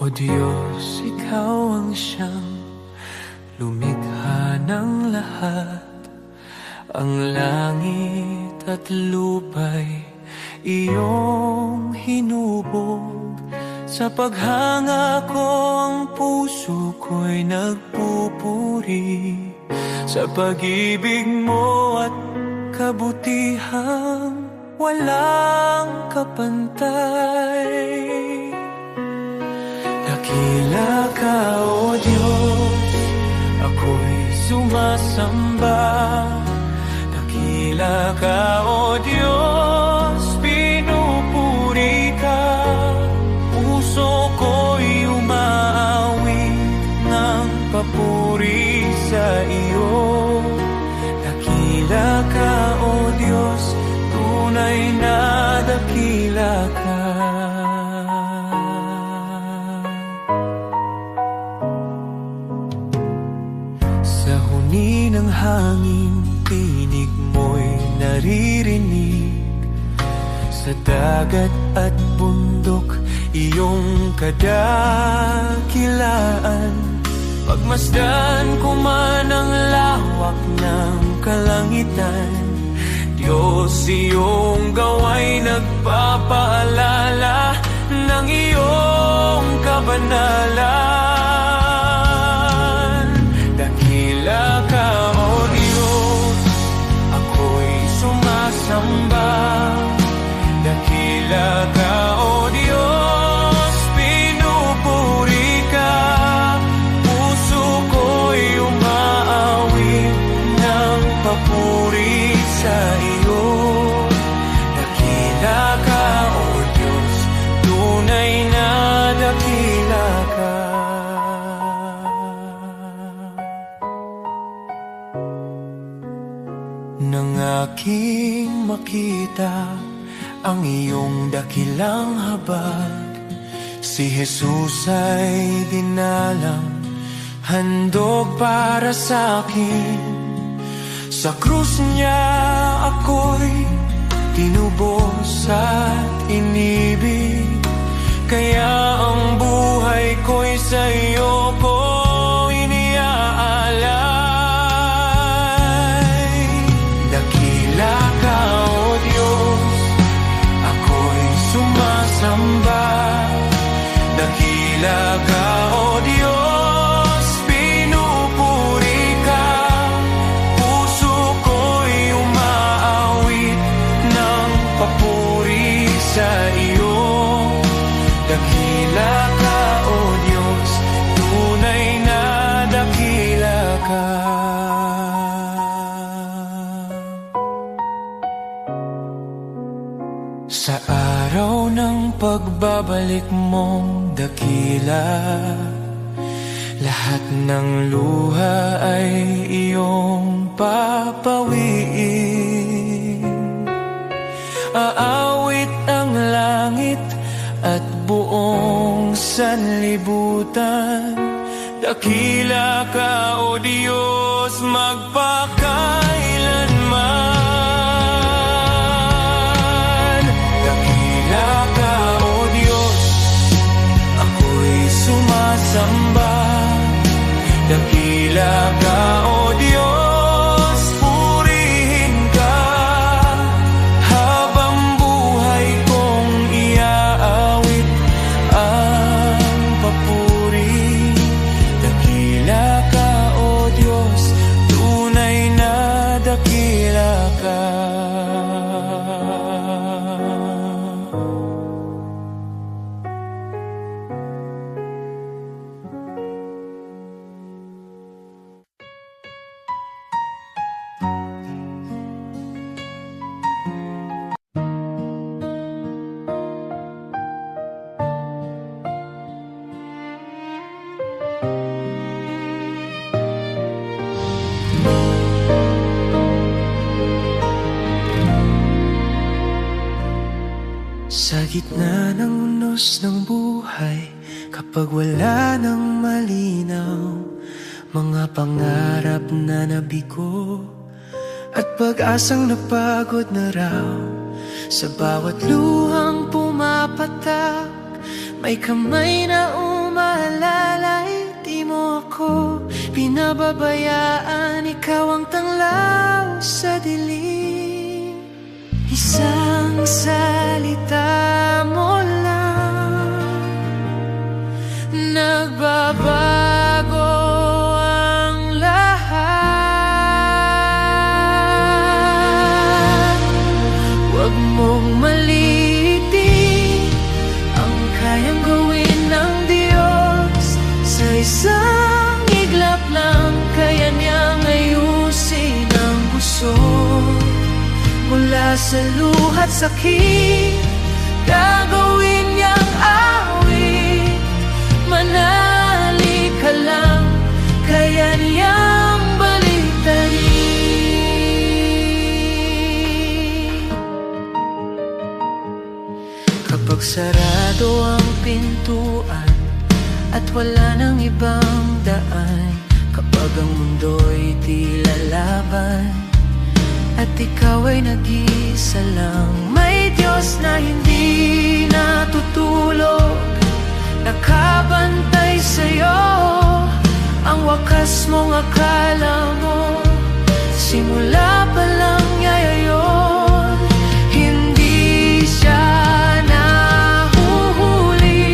O Diyos, Ikaw ang siyang lumikha ng lahat. Ang langit at lupa'y iyong hinubog. Sa paghanga ko ang puso ko'y nagpupuri sa pag-ibig mo at kabutihang walang kapantay. Dakila ka, O Diyos, ako'y sumasamba. Dakila ka, O Diyos, pinupuri ka. Puso ko'y umaawit ng papuri sa iyo. Dakila ka, O Diyos, tunay na dakila ka. Sa huni ng hangin, tinig mo'y naririnig. Sa dagat at bundok, iyong kadakilaan. Pagmasdan ko man ang lawak ng kalangitan, Diyos, iyong gawa'y nagpapaalala ng iyong kabanalan. Dakila ka, O Diyos, ako'y sumasamba. Dakila ka, O Diyos, pinupuri ka. Puso ko'y umaawit ng papuri sa iyo. Dakila ka, O Diyos, tunay na dakila ka. Nang aking makita ang iyong dakilang habag, si Jesus ay dinalang, handog para sa akin. Sa krus niya ako'y tinubos at inibig, kaya ang buhay ko'y sa iyo ko iniaalay. Dakila ka, O Diyos, ako'y sumasamba. Dakila ka, O Diyos, pinupuri ka. Puso ko'y umaawit ng papuri sa iyo. Dakila ka, O Diyos, tunay na dakila ka. Sa araw ng pagbabalik mong dakila, lahat ng luha ay iyong papawiin. Aawit ang langit at buong sanlibutan. Dakila ka, O Diyos, magpakailanman. Dakila ka, O Diyos, ako'y sumasamba. Dakila ka, O Diyos, purihin ka. Habang buhay kong iaawit ang papuri. Dakila ka, O Diyos, tunay na dakila ka. Sa gitna ng unos ng buhay, kapag wala nang malinaw, mga pangarap na nabigo at pag-asang napagod na raw, sa bawat luhang pumapatak, may kamay na maalalay, di mo ako pinababayaan. Ikaw ang tanglaw sa dilim. Isang salita mo lang, nagbabago ang lahat. Huwag mong maliitin ang kayang gawin ng Diyos. Sa isang iglap lang, kaya niyang ayusin ang gusot. Mula sa luha't sakit, gagawin niyang awit. Manali ka lang, kaya niyang baliktarin. Kapag sarado ang pintuan at wala nang ibang daan, kapag ang mundo'y di lalaban at ikaw ay nag-isa lang, may Diyos na hindi natutulog, nakabantay sa'yo. Ang wakas mong akala mo, simula pa lang niya yun. Hindi siya nahuhuli,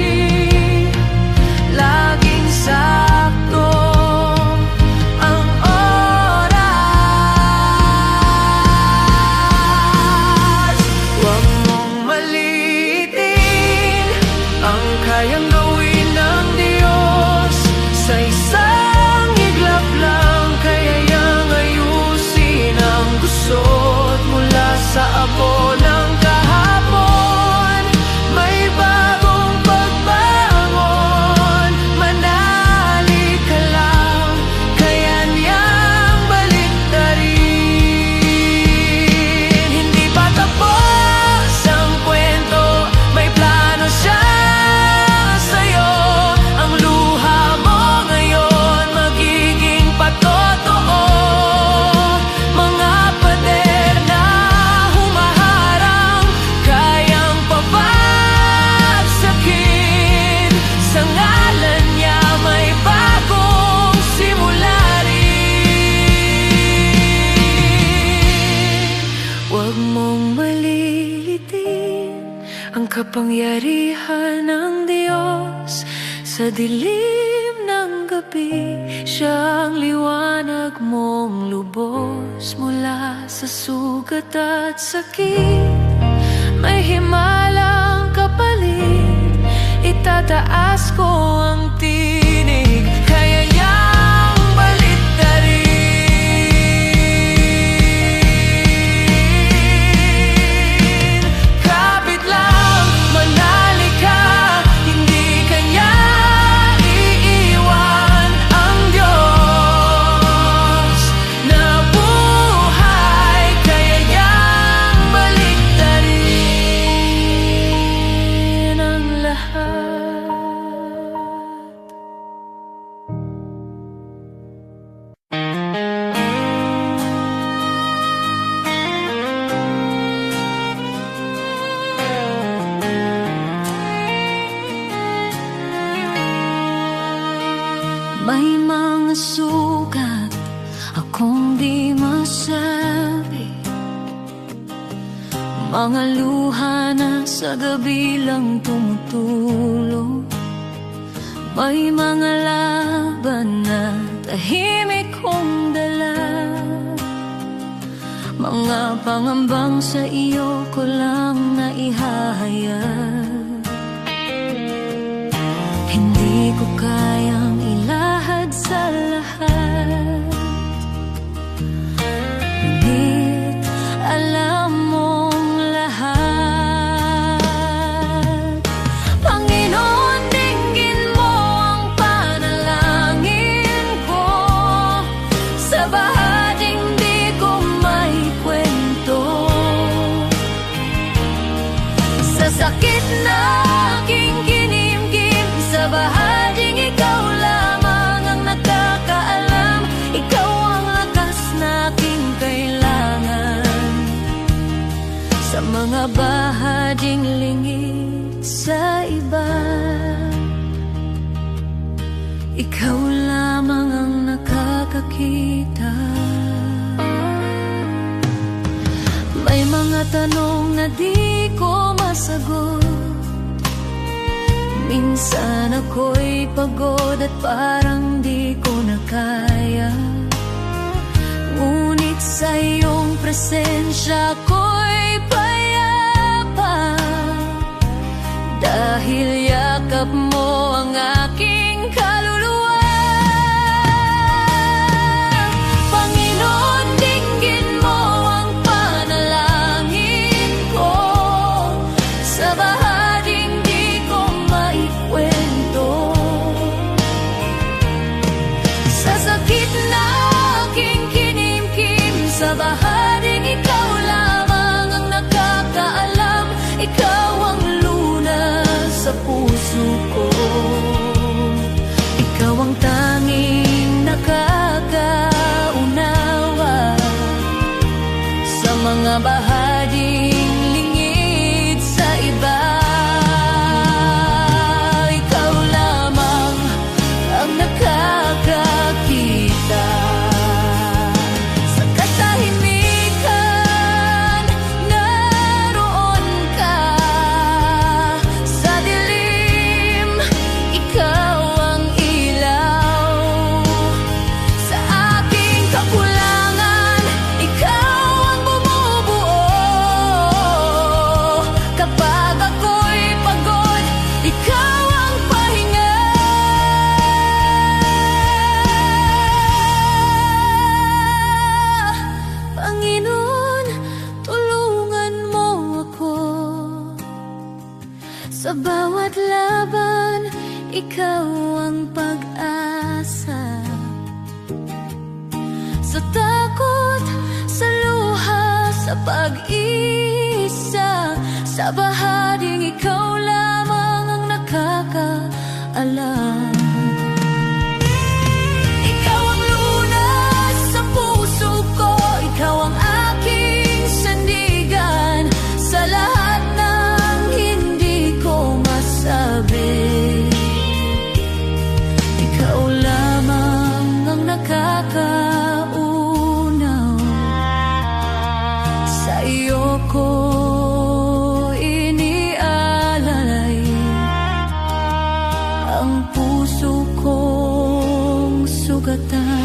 laging sakto ang oras. Huwag mong maliitin ang kayang gawin ng Diyos. Sa isang iglap lang, kaya niyang ayusin ang gusot. Mula sa abo ng kahapon, may bagong pagbangon. Manali ka lang, kaya niyang baliktarin. Hindi pa tapos ang kwento, may plano siya sa'yo. Ang luha mo ngayon magiging patotoo. Mga pader na humaharang, kayang pabagsakin. Sa ngalan niya may bagong simula rin. Huwag mong malilitin ang kapangyarihan ng Diyos. Sa dilim ng gabi, siya ang liwanag mong lubos. Mula sa sugat at sakit, may himalang kapalit. Itataas ko ang tinig, kaya niyang baliktarin. Kapit lang, manali ka, hindi ka niya iiwan. Ang Diyos na buhay, kaya niyang baliktarin ang lahat. May mga sugat akong di masabi, mga luha na sa gabi lang tumutulong. May mga laban na tahimik kong dala, mga pangambang sa iyo ko lang naihahayag. Hindi ko kayang ilahad sa lahat, ngunit alam mong lahat. Panginoon, dinggin mo ang panalangin ko. Sa bahaging di ko may kwento, sa sakit na aking kinimkim, sa bahaging ikaw lang ikaw lamang ang nakakakita. May mga tanong na di ko masagot. Minsan ako'y pagod at parang di ko na kaya. Ngunit sa iyong presensya ako'y payapa, dahil yakap mo ang aking kaluluwa. Panginoon, dinggin mo ang panalangin ko sa bahaging di ko maikwento. Sa sakit na aking kinimkim, sa bahaging ikaw lamang ang nakakaalam. Ikaw ang lunas sa puso ko, ikaw ang tanging nakakaunawa sa mga bahaging lingid sa iba. Ikaw lamang ang nakakakita. Sa katahimikan, naroon ka. Sa dilim, ikaw ang ilaw. Sa aking kakulangan, ikaw ang bumubuo. Kapag ako'y pagod, ikaw ang pahinga. Panginoon, tulungan mo ako. Sa bawat laban, ikaw ang pag-asa. Sa takot, sa luha, sa pag-isa, sa bahaging ikaw lamang ang nakakaalam. Ikaw ang lunas sa puso ko, ikaw ang aking sandigan. Sa lahat ng hindi ko masabi, ikaw lamang ang nakakaunaw. Sa iyo ko inialalay ang puso kong sugatan.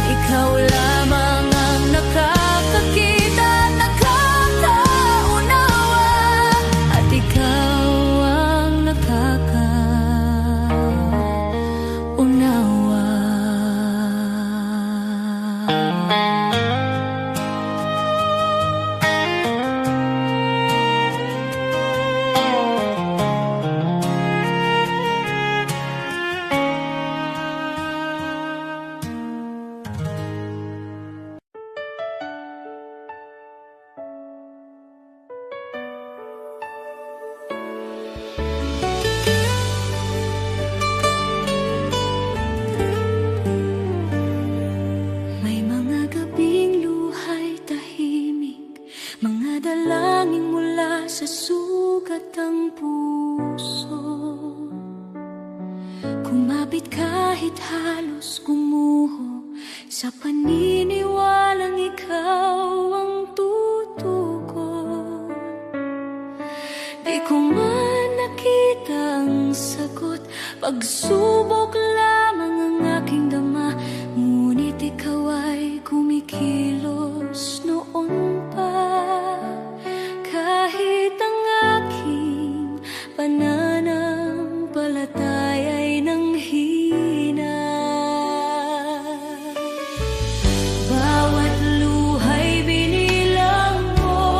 Ikaw lamang ang nakakakita, nakakaunawa, at ikaw ang nakakaunawa. May mga gabing luhay tahimik, mga dalangin mula sa sugat ang puso. Kumapit kahit halos gumuho, sa paniniwalang ikaw ang tutugon. Di ko man nakita ang sagot, pagsubok lamang ang aking dama. Ngunit ikaw ay kumikilos noon pa, kahit ang aking pananampalataya ay nanghina. Bawat luhay binilang mo,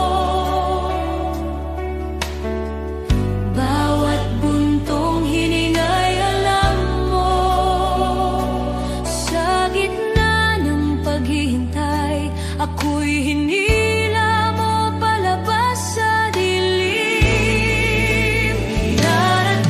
bawat buntong hiningay alam mo. Sa gitna ng paghihintay, ako'y hinila mo palabas sa dilim. Darating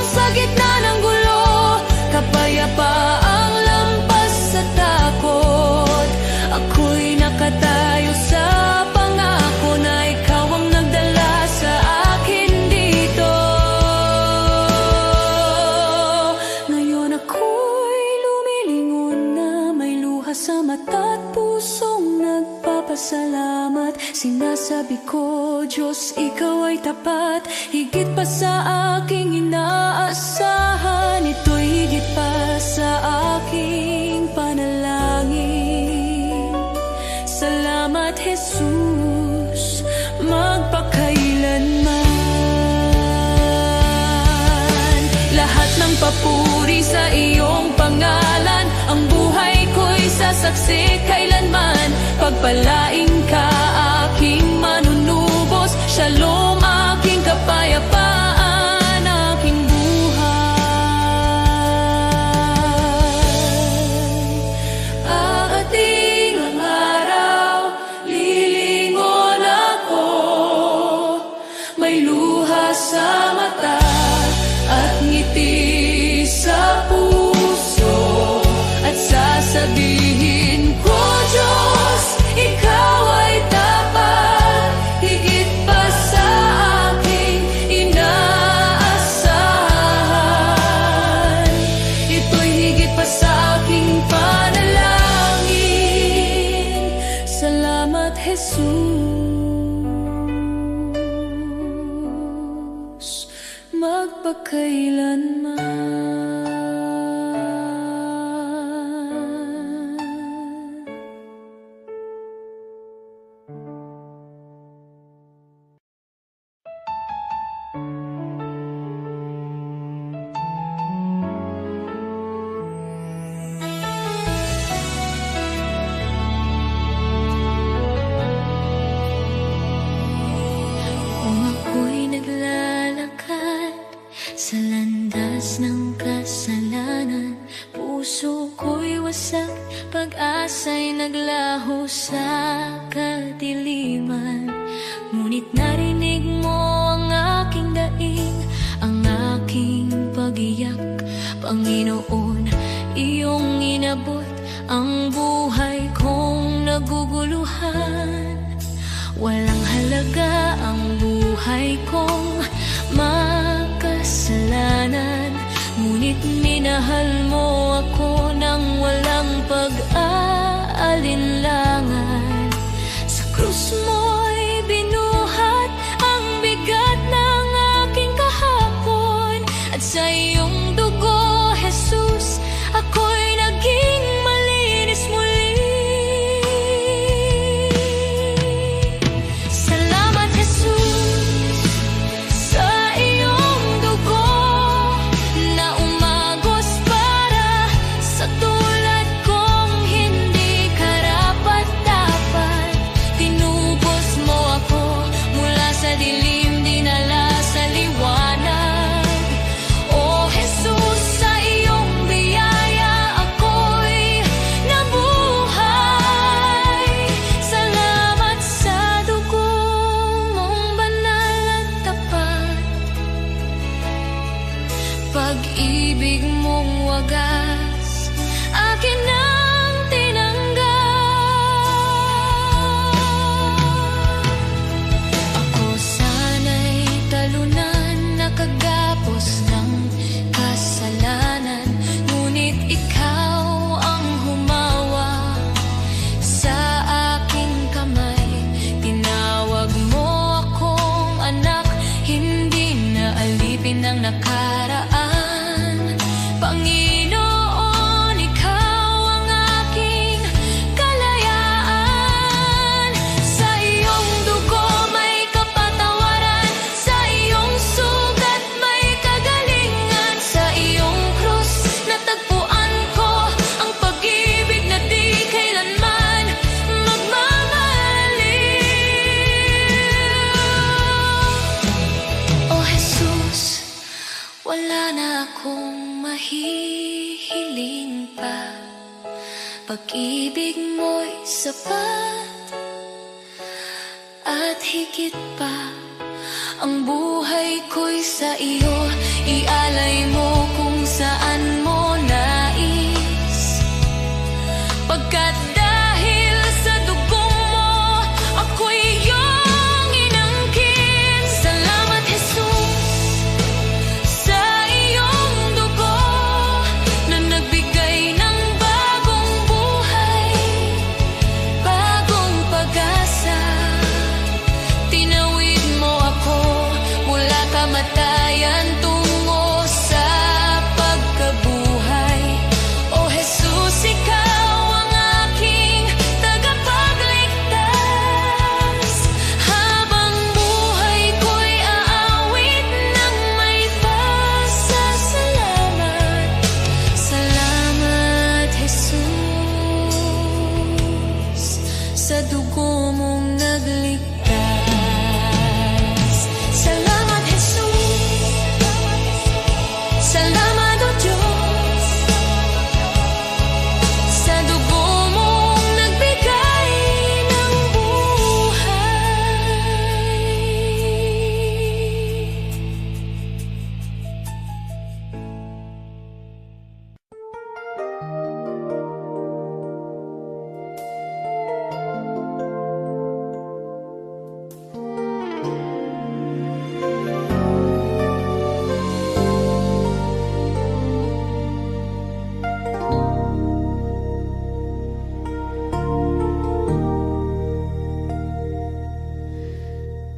sa gitna ng gulo, kapayapaang lampas sa takot. Ako'y nakatayo sa pangako na ikaw ang nagdala sa akin dito. Ngayon ako'y lumilingon na may luha sa mata at pusong nagpapasalamat. Sinasabi ko, Diyos, ikaw ay tapat, higit pa sa aking inaasahan. Ito'y higit pa sa aking panalangin. Salamat, Jesus, magpakailanman. Lahat ng papuri sa iyong pangalan, ang buhay ko'y sasaksi kailanman. Pagpalain ka, aking manunubos, shalom, aking kapayapaan, aking buhay. Aating ang araw, lilingon ako, may luha sa mata at ngiti sa puso, at sasabihin ko, Diyos, ikaw ay tapat, higit pa sa aking inaasahan. Ito'y higit pa sa aking panalangin. Salamat, Jesus, magpakailanman. Kung ako'y naglalakad sa landas ng kasalanan, puso ko'y wasak, pag-asa'y naglaho sa kadiliman. Ngunit narinig mo ang aking daing, ang aking pag-iyak. Panginoon, iyong inabot ang buhay kong naguguluhan. Walang halaga ang buhay kong makasalanan, ngunit minahal mo ako ng walang pag-aalinlangan. Sa krus mo'y binuhat ang bigat ng aking kahapon, at sa iyong dugo, Jesus, ako'y naging malinis muli. Salamat, Jesus, sa iyong dugo na umagos para sa tulad kong hindi karapat-dapat. Tinubos mo ako mula sa dilim, dinala sa liwanag. O Jesus, sa iyong biyaya ako'y nabuhay. Salamat sa dugo mong banal at tapat, pag-ibig mong wagas, akin ang tinanggap. Ako sana'y talunan, nakagapos ng kasalanan, ngunit ikaw ang humawa sa aking kamay. Tinawag mo akong anak, hindi na alipin ng nakaraan. Panginoon, ikaw ang aking kalayaan. Sa iyong dugo may kapatawaran, sa iyong sugat may kagalingan. Sa iyong krus natagpuan ko ang pag-ibig na di kailanman magmamaliw. O Jesus, wala na akong mahihiling pa, pag-ibig mo'y sapat at higit pa. Ang buhay ko'y sa iyo, ialay mo kung saan mo nais. Pagkat dahil sa dugo mo, ako'y iyong inangkin. Salamat, Jesus, sa iyong dugo na nagbigay ng bagong buhay, bagong pag-asa. Tinawid mo ako mula kamatayan tungo sa pagkabuhay. O Jesus, ikaw ang aking tagapagligtas. Habang buhay ko'y aawit ng may pasasalamat. Salamat, Jesus, sa dugo mong nagligtas. Salamat, Jesus. Salamat, O Diyos, sa dugo mong nagbigay ng buhay.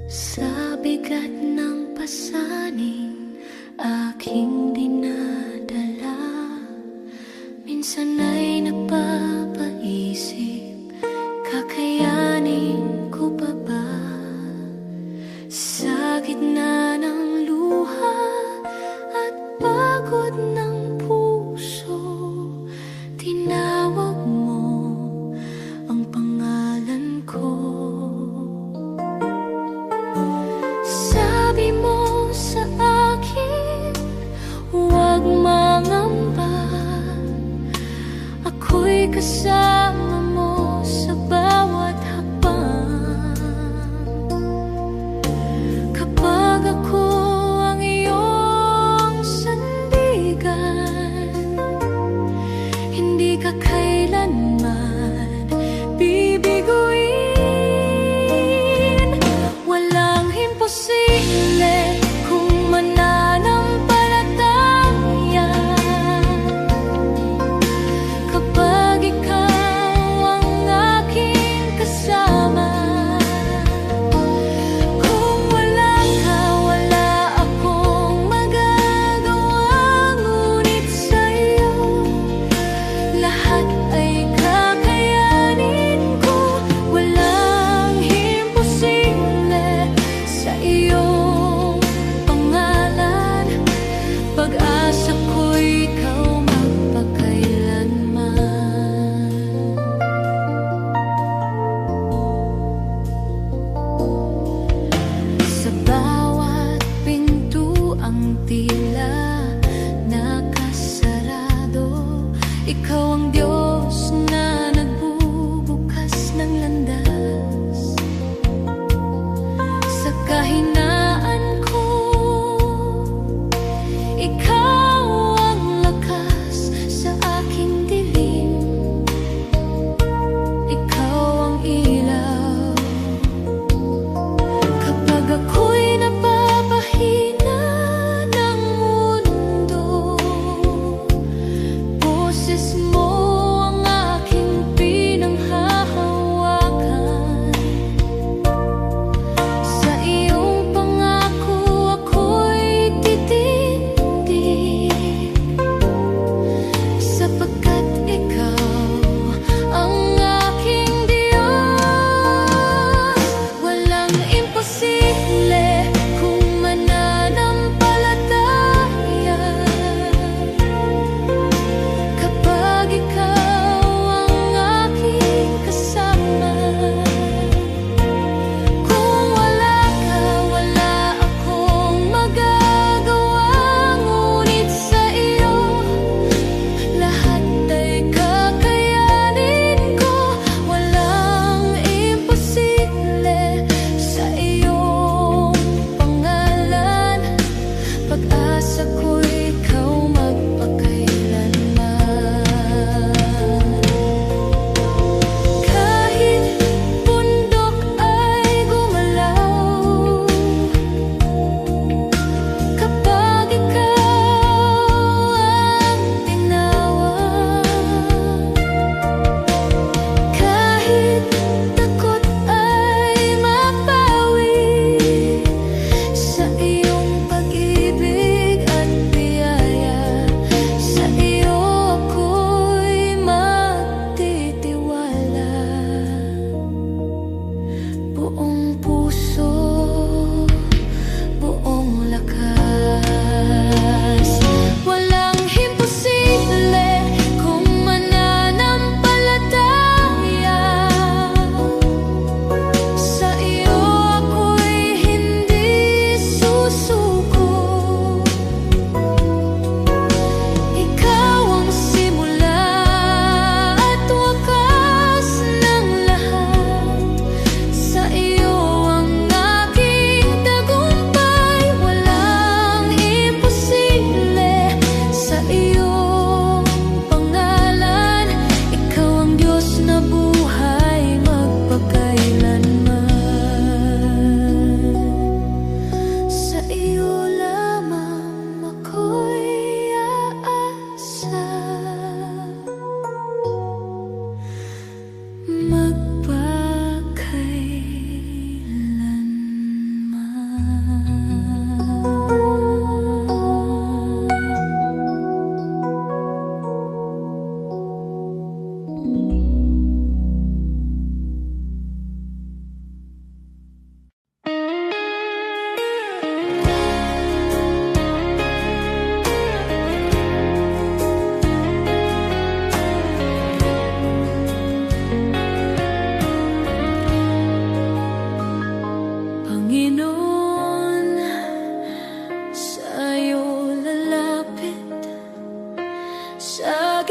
Sa bigat ng pasaning aking dinadala, minsan ay napapaisip, kakayanin ko pa ba? Sa gitna ng luha at pagod ng puso, tinawag mo ang pangalan ko. Sabi mo sa akin, huwag mangamba, ako'y kasama mo sa bawat hakbang. Kapag ako ang iyong sandigan, hindi ka kailanman bibiguin. Walang imposible kung mananampalataya. Kapag ikaw ang aking kasama, kung wala ka, wala akong magagawa. Ngunit sa'yo, lahat ay kakayanin ko. Walang imposible sa iyong pangalan. Pag-asa ko'y ikaw magpakailanman. Sa bawat pintuang tila nakasarado, ikaw ang Diyos na nagbubukas ng landas. Sa kahinaan ko, ikaw ang lakas sa aking dilim. Ikaw ang ilaw kapag ako'y napapahina ng mundo. Boses mo ang aking pinanghahawakan. Sa iyong pangako ako'y titindig.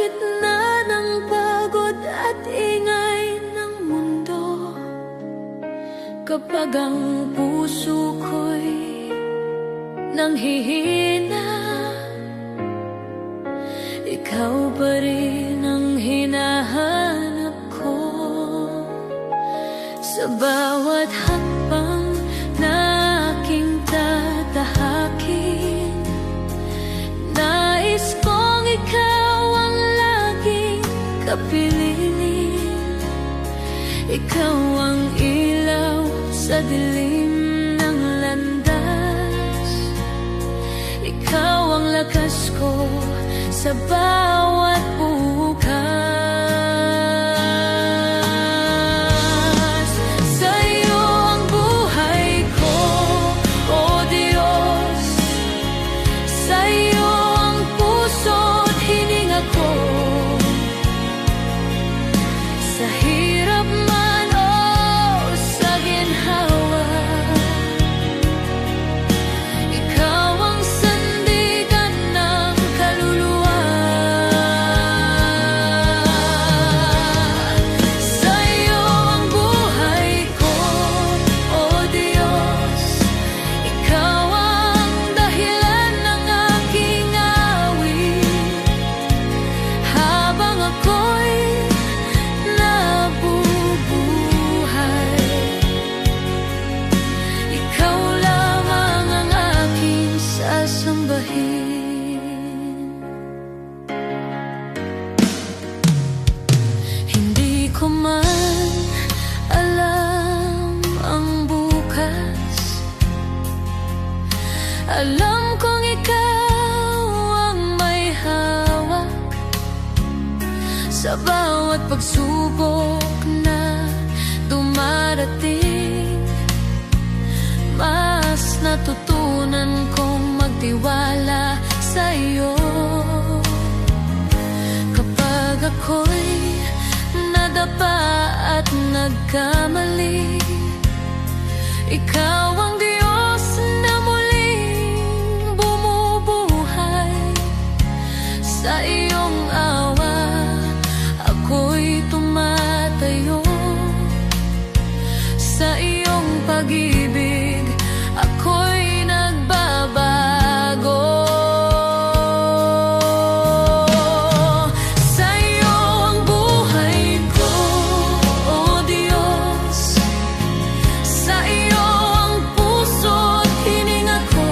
gitna ng pagod at ingay ng mundo, kapag ang puso ko'y nanghihina, ikaw pa rin ang hinahanap ko. Sa bawat hakbang na aking tatahakin, nais kong ikaw ang laging kapiling. Ikaw ang ilaw sa dilim ng landas, ikaw ang lakas ko sa bawat bukas. Sa'yo ang buhay ko, O Diyos. Sa'yo ang puso't hininga ko. Sa hirap man o sa ginhawa, ikaw ang sandigan ng kaluluwa. Sa'yo ang buhay ko, O Diyos. Ikaw ang dahilan ng aking awit, habang ako'y nabubuhay. Ikaw lamang ang aking sasambahin. Hindi ko man alam ang bukas, alam kong ikaw ang may hawak sa bawat pagsubok na dumarating. Mas natutunan kong magtiwala sa iyo. Kapag ako'y nadapa at nagkamali, ikaw ang Diyos na muling bumubuhay. Sa iyong awa ako'y tumatayo, sa iyong pag-ibig ako'y nagbabago. Sa'yo ang buhay ko, O Diyos. Sa iyo ang puso't hininga ko.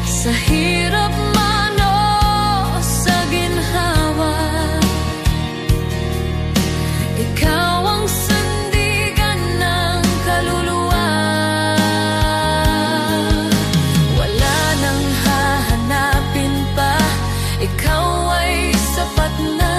Sa hirap man o sa ginhawa, ikaw ang sandigan ng kaluluwa. Wala nang hahanapin pa, ikaw ay sapat na.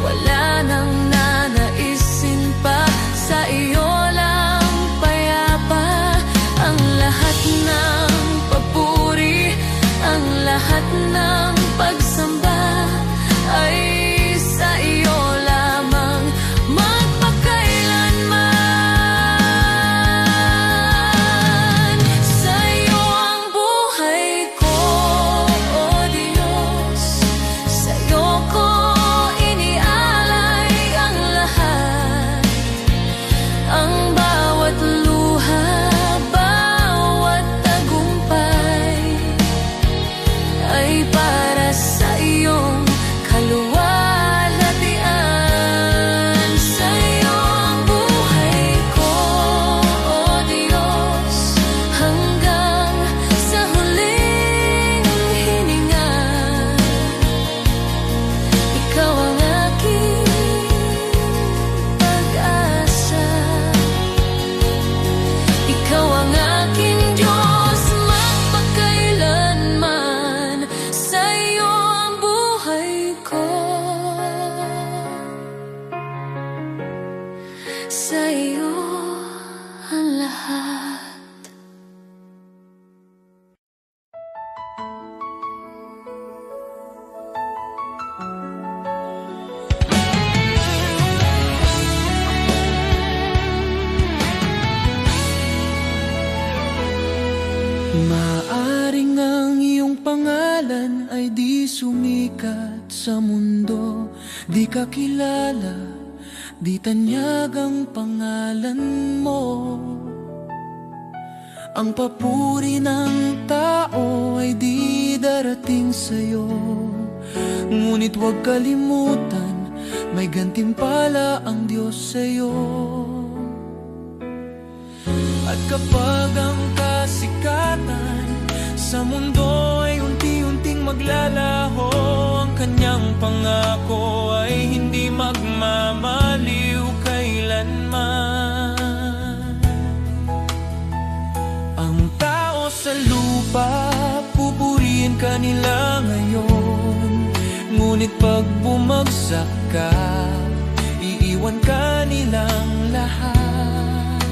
Wala nang nanaisin pa, sa iyo lang payapa. Ang lahat ng papuri, ang lahat ng pagsamba ay sa iyo lamang magpakailanman. Sa'yo ang buhay ko, O Diyos. Sa'yo ko inialay ang lahat, ang bawat luha, bawat tagumpay ay para sa iyong kaluwalhatian. Sa'yo ang buhay ko, O Diyos, hanggang sa huling hininga. Ikaw ang aking pag-asa, ikaw ang aking Diyos magpakailanman. Sa'yo ang buhay ko, sa'yo ang lahat. Maaring ang iyong pangalan ay di di sumikat sa mundo, di ka kilala, di tanyag ang pangalan mo. Ang papuri ng tao ay di darating sa'yo, ngunit huwag kalimutan, may gantimpala ang Diyos sa'yo. At kapag ang kasikatan sa mundo ay unti-unting maglalaho, ang kanyang pangako ay hindi magmamaliw kailanman. Ang tao sa lupa, pupurihin ka nila ngayon, ngunit pag bumagsak ka, iiwan ka nilang lahat.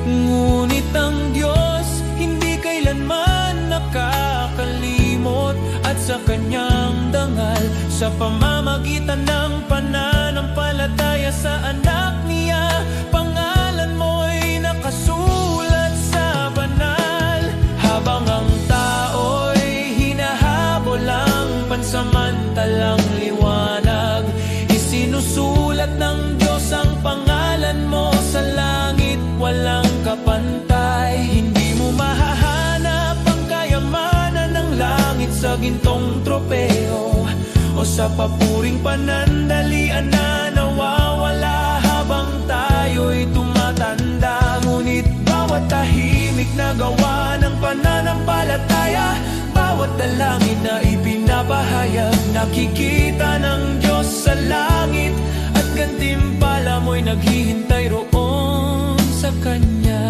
Ngunit ang Diyos hindi kailanman nakakalimot, at sa kanyang dangal, sa pamamagitan ng pananampalataya sa anak niya, pangalan mo'y nakasulat sa banal. Habang ang tao'y hinahabol ang pansamantalang liwanag, isinusulat ng Diyos ang pangalan mo sa langit, walang kapantay. Hindi mo mahahanap ang kayamanan ng langit sa gintong tropeo o sa papuring panandalian na nawawala habang tayo'y tumatanda. Ngunit bawat tahimik na gawa ng pananampalataya, bawat dalangin na ipinapahayag, nakikita ng Diyos sa langit, at gantimpala mo'y naghihintay roon sa Kanya.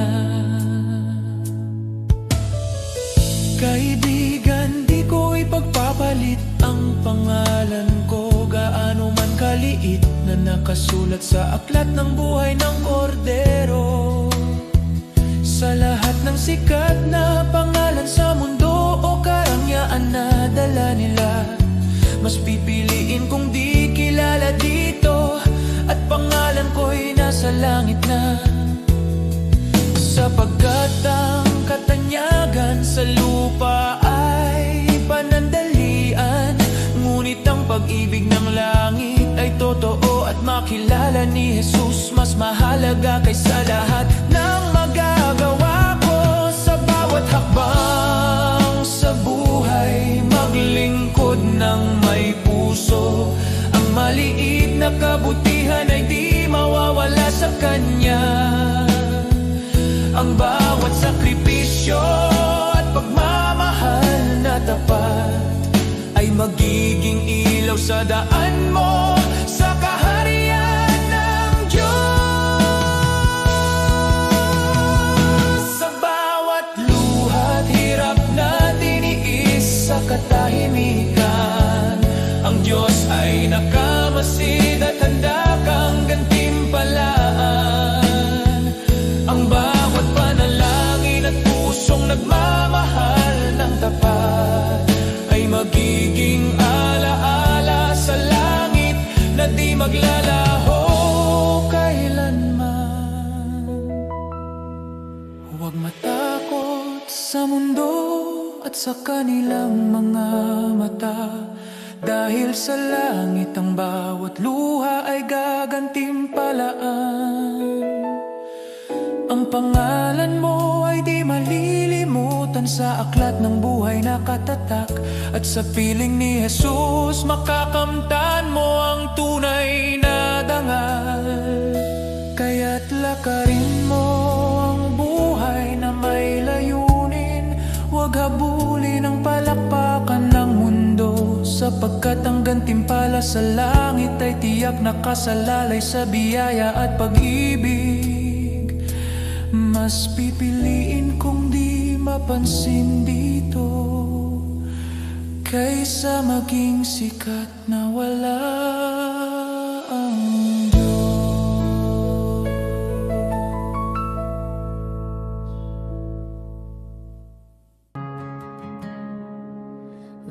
Kaibigan, di ko ipagpapalit ang pangalan ko, gaano man kaliit, na nakasulat sa aklat ng buhay ng kordero. Sa lahat ng sikat na pangalan sa mundo o karangyaan na dala nila, mas pipiliin kong di kilala dito, at pangalan ko'y nasa langit na. Sapagkat ang katanyagan sa lupa ay panandalian, ngunit ang pag-ibig ng langit ay totoo, at makilala ni Jesus mas mahalaga kaysa lahat ng magagawa ko. Sa bawat hakbang sa buhay, maglingkod ng may puso, ang maliit na kabutihan ay di mawawala sa Kanya. Ang bawat sakripisyo at pagmamahal na tapat ay magiging ilaw sa daan mo sa kaharian ng Diyos. Sa bawat luha't hirap na tiniis sa katahimikan, ang Diyos ay nakamasid at handa kang gantimpalaan. Ang bawat panalangin at pusong nagmamahal ng tapat ay magiging alaala sa langit na di maglalaho kailanman. Huwag matakot sa mundo at sa kanilang mga mata, dahil sa langit ang bawat luha ay gagantimpalaan. Ang pangalan mo ay di malilimutan sa aklat ng buhay na katatak, at sa piling ni Jesus makakamtan mo ang tunay na dangal. Kaya't lakarin mo ang buhay na may layunin, huwag habulin ang palakpakan ng mundo, sapagkat ang gantimpala sa langit ay tiyak nakasalalay sa biyaya at pag-ibig. Mas pipiliin kong di mapansin dito, kaysa maging sikat na wala ang Diyos.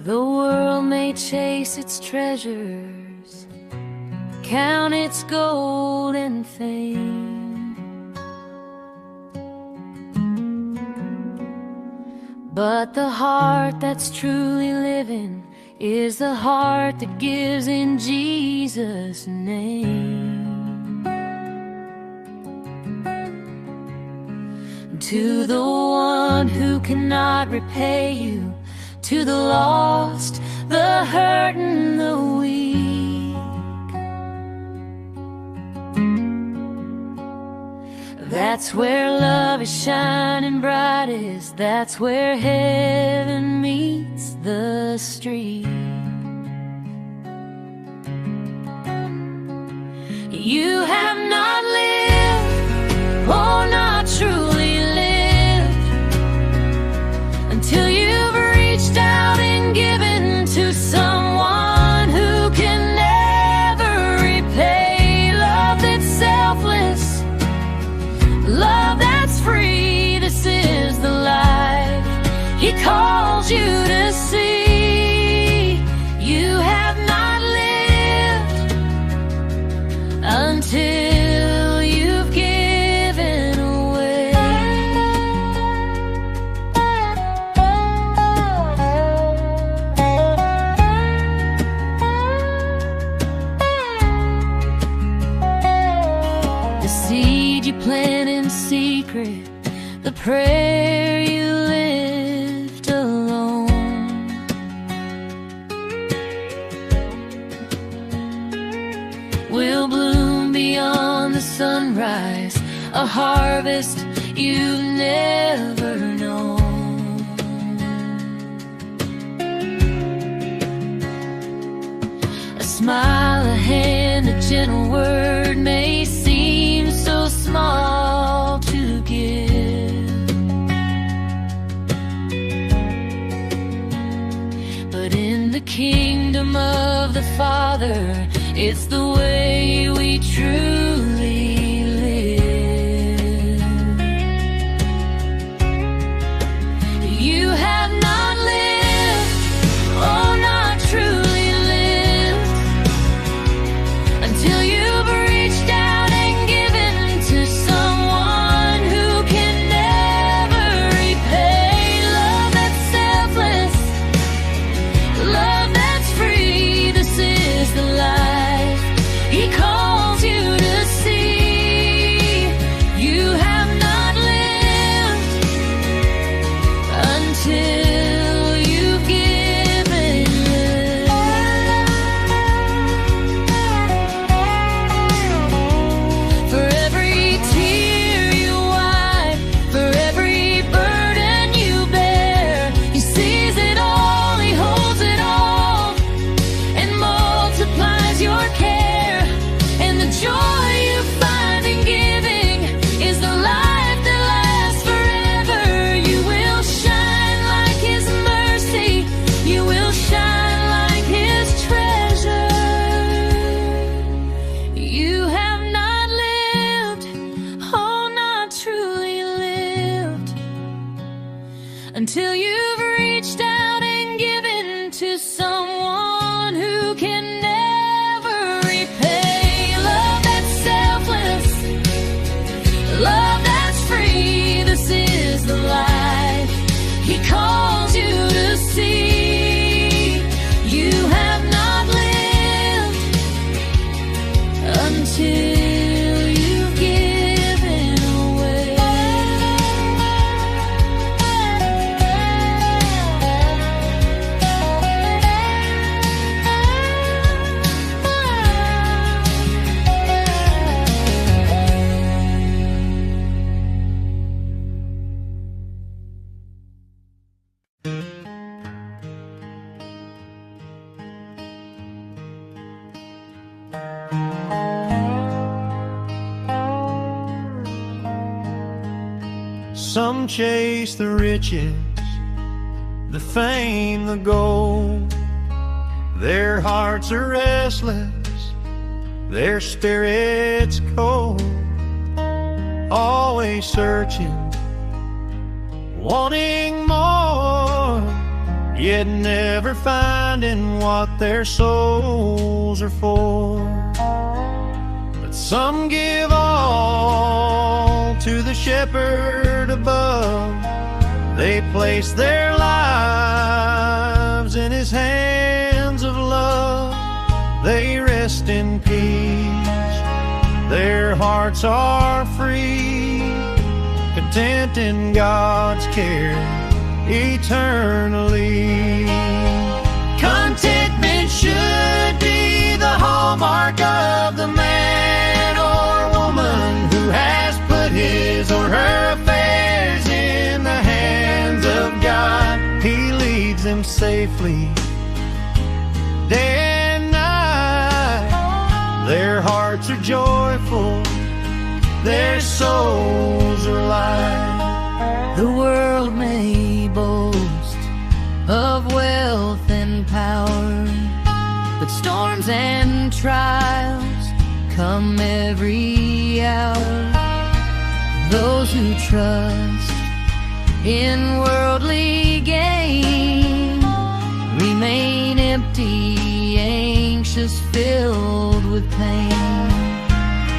The world may chase its treasures, count its gold and fame, but the heart that's truly living is the heart that gives in Jesus' name. To the one who cannot repay you, to the lost, the hurt and the weak, that's where love is shining brightest. That's where heaven meets the street. You have not lived, oh, not truly lived, until you've reached out and given to someone who can never repay. Love that's selfless, love that's free. This is the life He calls you to see. You have not lived until you've given away. The seed you plant in secret, the prayer you lift alone, will bloom beyond the sunrise, a harvest you've never known. A smile, a hand, a gentle word may seem so small to give, but in the kingdom of the Father, it's the way we truly live. You have not lived, oh, not truly lived, until you've reached out and given to someone who can never repay. Love that's selfless, love that's free. This is the life He calls you to see. You have not lived until you've given. For every tear you wipe, for every burden you bear, He sees it all, He holds it all, and multiplies your care. And the joy you find in giving is the life that lasts forever. You will shine like His mercy, you will shine like His treasure. You have not lived, oh, not truly lived, until you've reached out and given to someone who can never repay. Love that's selfless, love that's free. This is the life He calls you to see. You have not lived until you've given away. Some chase the riches, the fame, the gold. Their hearts are restless, their spirits cold. Always searching, wanting more, yet never finding what their souls are for. But some give all to the shepherd above. They place their lives in his hands peace. Their hearts are free, content in God's care eternally. Contentment should be the hallmark of the man or woman who has put his or her affairs in the hands of God. He leads them safely day and night. Their hearts are joyful, their souls are light. The world may boast of wealth and power, but storms and trials come every hour. Those who trust in worldly gain remain empty, anxious, filled with pain.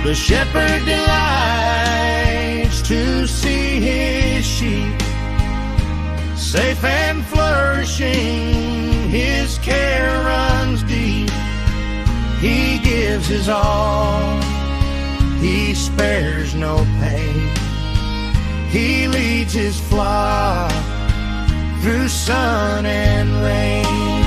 The shepherd delights to see his sheep safe and flourishing. His care runs deep. He gives his all. He spares no pain. He leads his flock through sun and rain.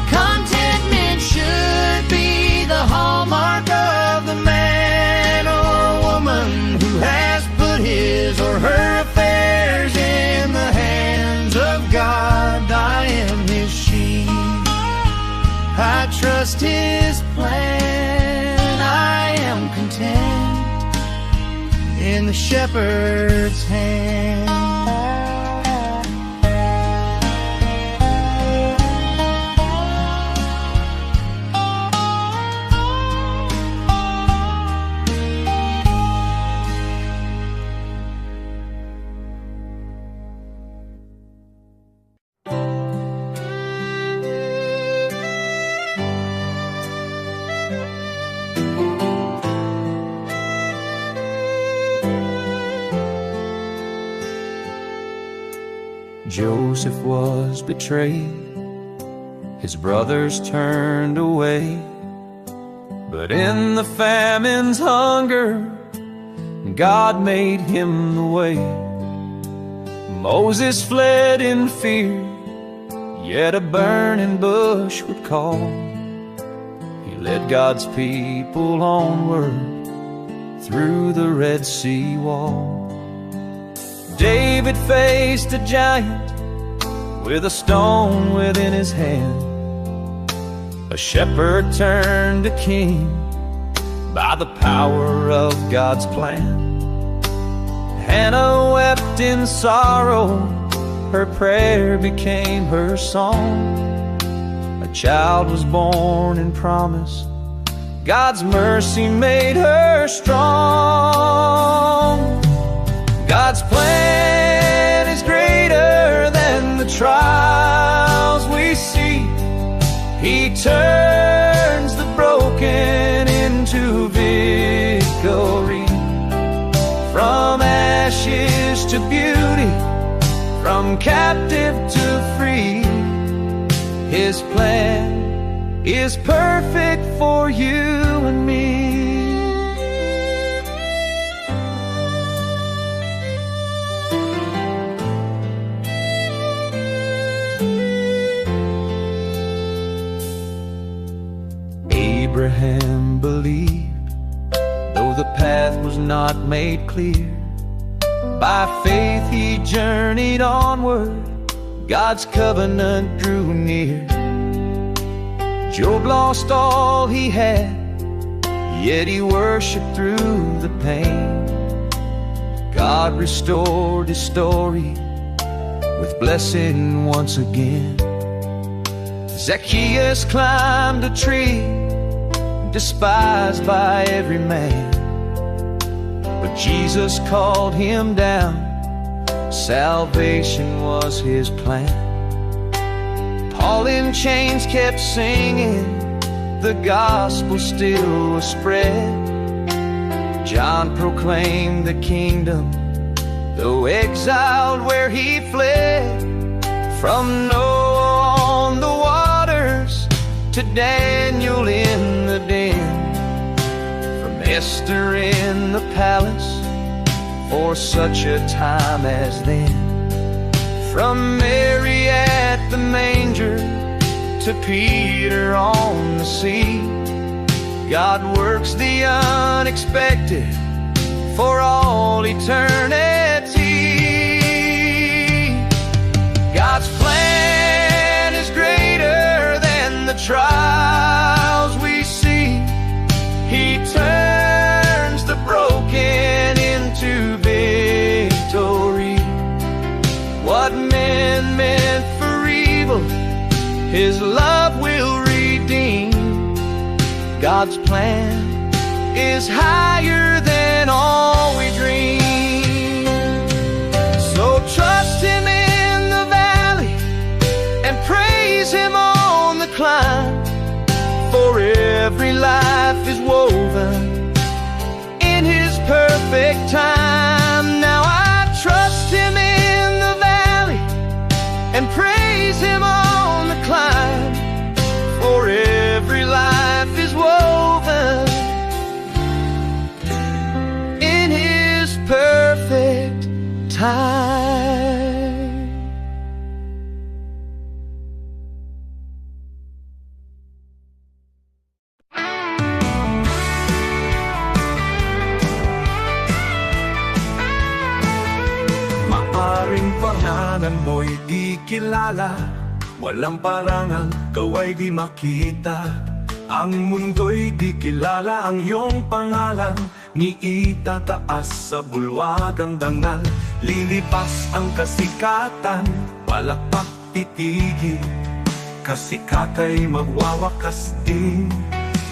Contentment should be the hallmark of the man or woman who has put his or her affairs in the hands of God. I am his sheep, I trust his plan. I am content in the shepherd's hand. Joseph was betrayed, his brothers turned away, but in the famine's hunger, God made him the way. Moses fled in fear, yet a burning bush would call. He led God's people onward through the Red Sea wall. David faced a giant with a stone within his hand. A shepherd turned to king by the power of God's plan. Hannah wept in sorrow, her prayer became her song. A child was born in promise, God's mercy made her strong. God's plan is greater than the trials we see. He turns the broken into victory. From ashes to beauty, from captive to free, His plan is perfect for you and me. Abraham believed, though the path was not made clear. By faith he journeyed onward, God's covenant drew near. Job lost all he had, yet he worshiped through the pain. God restored his story with blessing once again. Zacchaeus climbed a tree, despised by every man, but Jesus called him down. Salvation was his plan. Paul in chains kept singing, the gospel still was spread. John proclaimed the kingdom, though exiled where he fled. From Noah on the waters to Daniel in the den, Esther in the palace for such a time as then. From Mary at the manger to Peter on the sea, God works the unexpected for all eternity. God's plan is greater than the trials we see. He turns the broken into victory. What men meant for evil, His love will redeem. God's plan is higher than all we dream. So trust Him in the valley and praise Him on the climb. For every life is woven in His perfect time. Now I trust Him in the valley and praise Him on the climb. For every life is woven in His perfect time. Maaring pangalan mo'y di kilala, walang parangal, kaway di makita. Ang mundo'y di kilala ang iyong pangalan, ni itataas sa bulwagang dangal. Lilipas ang kasikatan, palakpak titigil, kasikatay magwawakas din.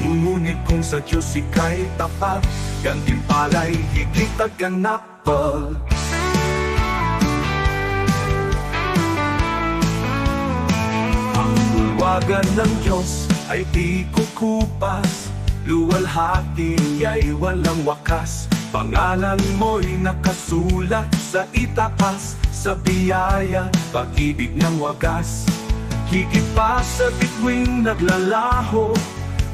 Ngunit kung sa Diyos ika'y tapat, gantimpala'y higit at ganapal. Bulwagan ng Diyos ay di kukupas, luwalhati niya'y walang wakas. Pangalan mo'y nakasulat sa itaas, sa biyaya, pag-ibig ng wagas. Higit pa sa bituing naglalaho,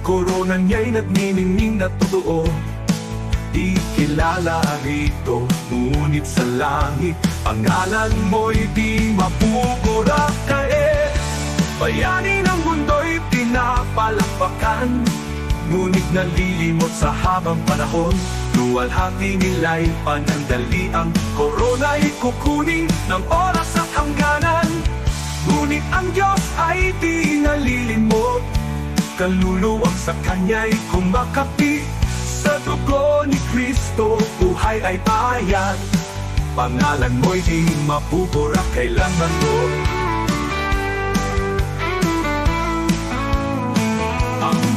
korona niya'y nagniningning na totoo. Di kilala rito, ngunit sa langit, pangalan mo'y di mapupura. Bayani ng mundo'y pinapalakpakan, ngunit nalilimot sa habang panahon. Luwalhati nila'y panandaliang, korona'y kukunin ng oras at hangganan. Ngunit ang Diyos ay di nalilimot, kaluluwag sa Kanya'y kumakapi. Sa dugo ni Kristo, buhay ay bayad. Pangalan mo'y di mapupura kailanman mo.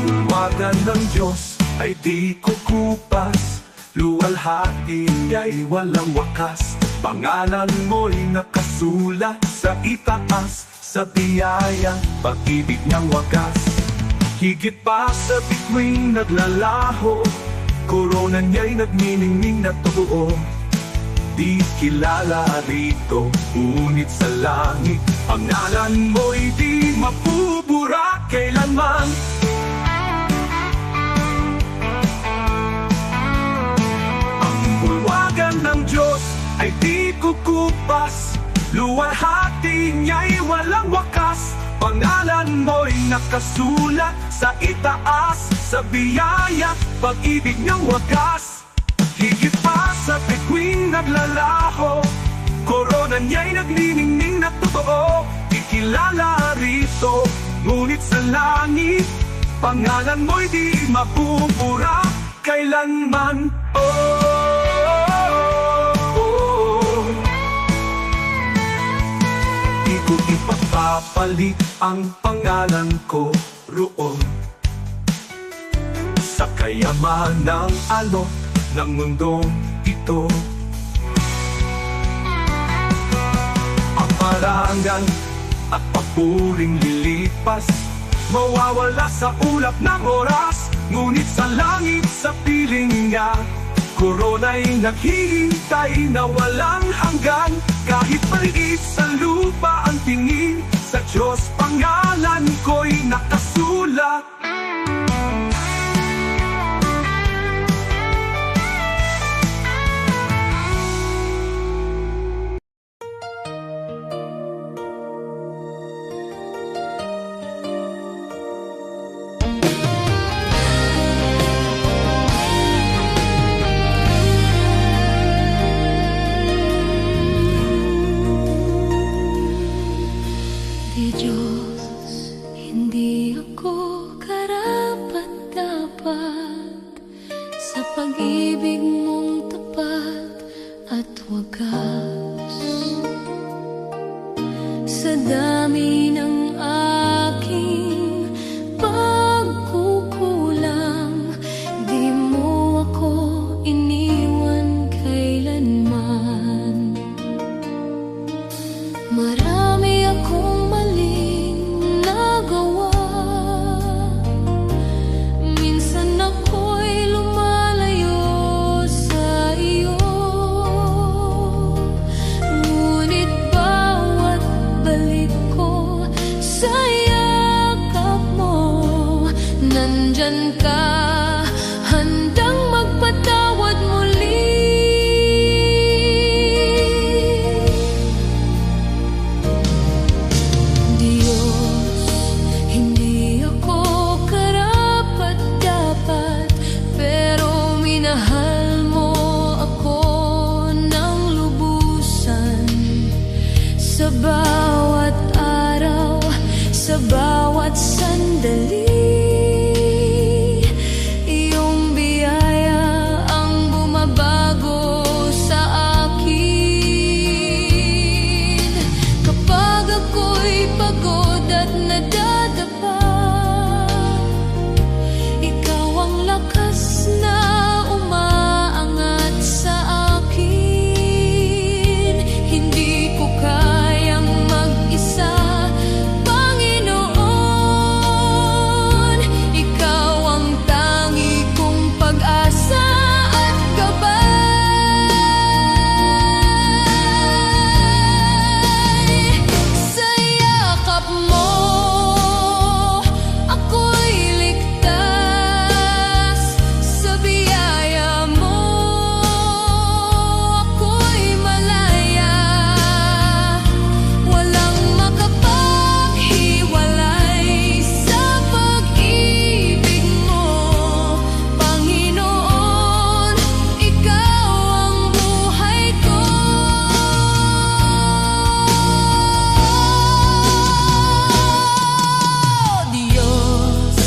Bulwagan ng Diyos ay di kukupas, luwalhati niya'y walang wakas. Pangalan mo'y nakasulat sa itaas, sa biyaya, pag-ibig niyang wagas. Higit pa sa bituing naglalaho, korona niya'y nagniningning na totoo. Di kilala rito, ngunit sa langit, pangalan mo'y di mapupura kailanman. Ng Diyos ay di kukupas, luwalhati niya'y walang wakas. Pangalan mo'y nakasulat sa itaas, sa biyaya, pag-ibig niyang wagas. Higit pa sa bituing naglalaho, korona niya'y nagniningning na totoo. Ikilala rito, ngunit sa langit, pangalan mo'y di mapupura kailanman. Ipapalit ang pangalan ko roon sa kayamanang alok ng mundong ito. Ang parangal at papuring lilipas, mawawala sa ulap ng oras. Ngunit sa langit, sa piling niya, korona'y naghihintay na walang hanggan. Kahit maliit sa lupa ang tingin, sa Diyos pangalan ko'y nakasulat. Di Diyos, hindi ako karapat-dapat sa pag-ibig mong tapat at wagas. Sa dami ng aking pagkukulang, di mo ako iniwan kailanman. Marami akong maling nagawa, minsan ako'y lumalayo sa iyo. Ngunit bawat balik ko sa yakap mo, nandyan ka, handang magpatawad muli. Diyos, hindi ako karapat-dapat, pero minahal mo ako ng lubusan. Sa bawat araw, sa bawat sandali, iyong biyaya ang bumabago sa akin. Kapag ako'y pagod at nadadapa, ikaw ang lakas na umaangat sa akin. Hindi ko kayang mag-isa, Panginoon. Ikaw ang tangi kong pag-asa at gabay. Sa yakap mo, ako'y ligtas. Sa biyaya mo, ako'y malaya. Walang makapaghiwalay sa pag-ibig mo, Panginoon. Ikaw ang buhay ko. Diyos,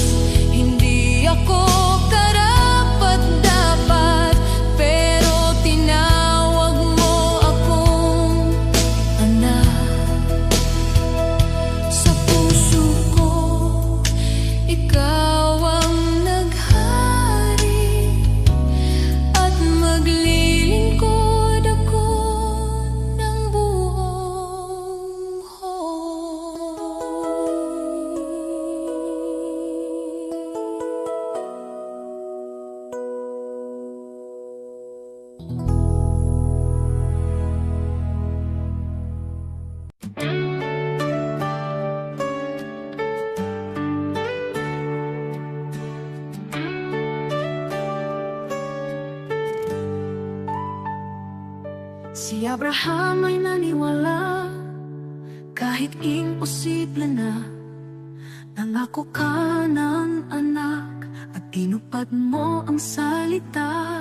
hindi ako karapat-dapat, pero tinawag mo akong anak. Sa puso ko, ikaw ang naghari, at maglilingkod ako ng buong Si Abraham ay naniwala, kahit imposible na. Nangako ka ng anak, at tinupad mo ang salita.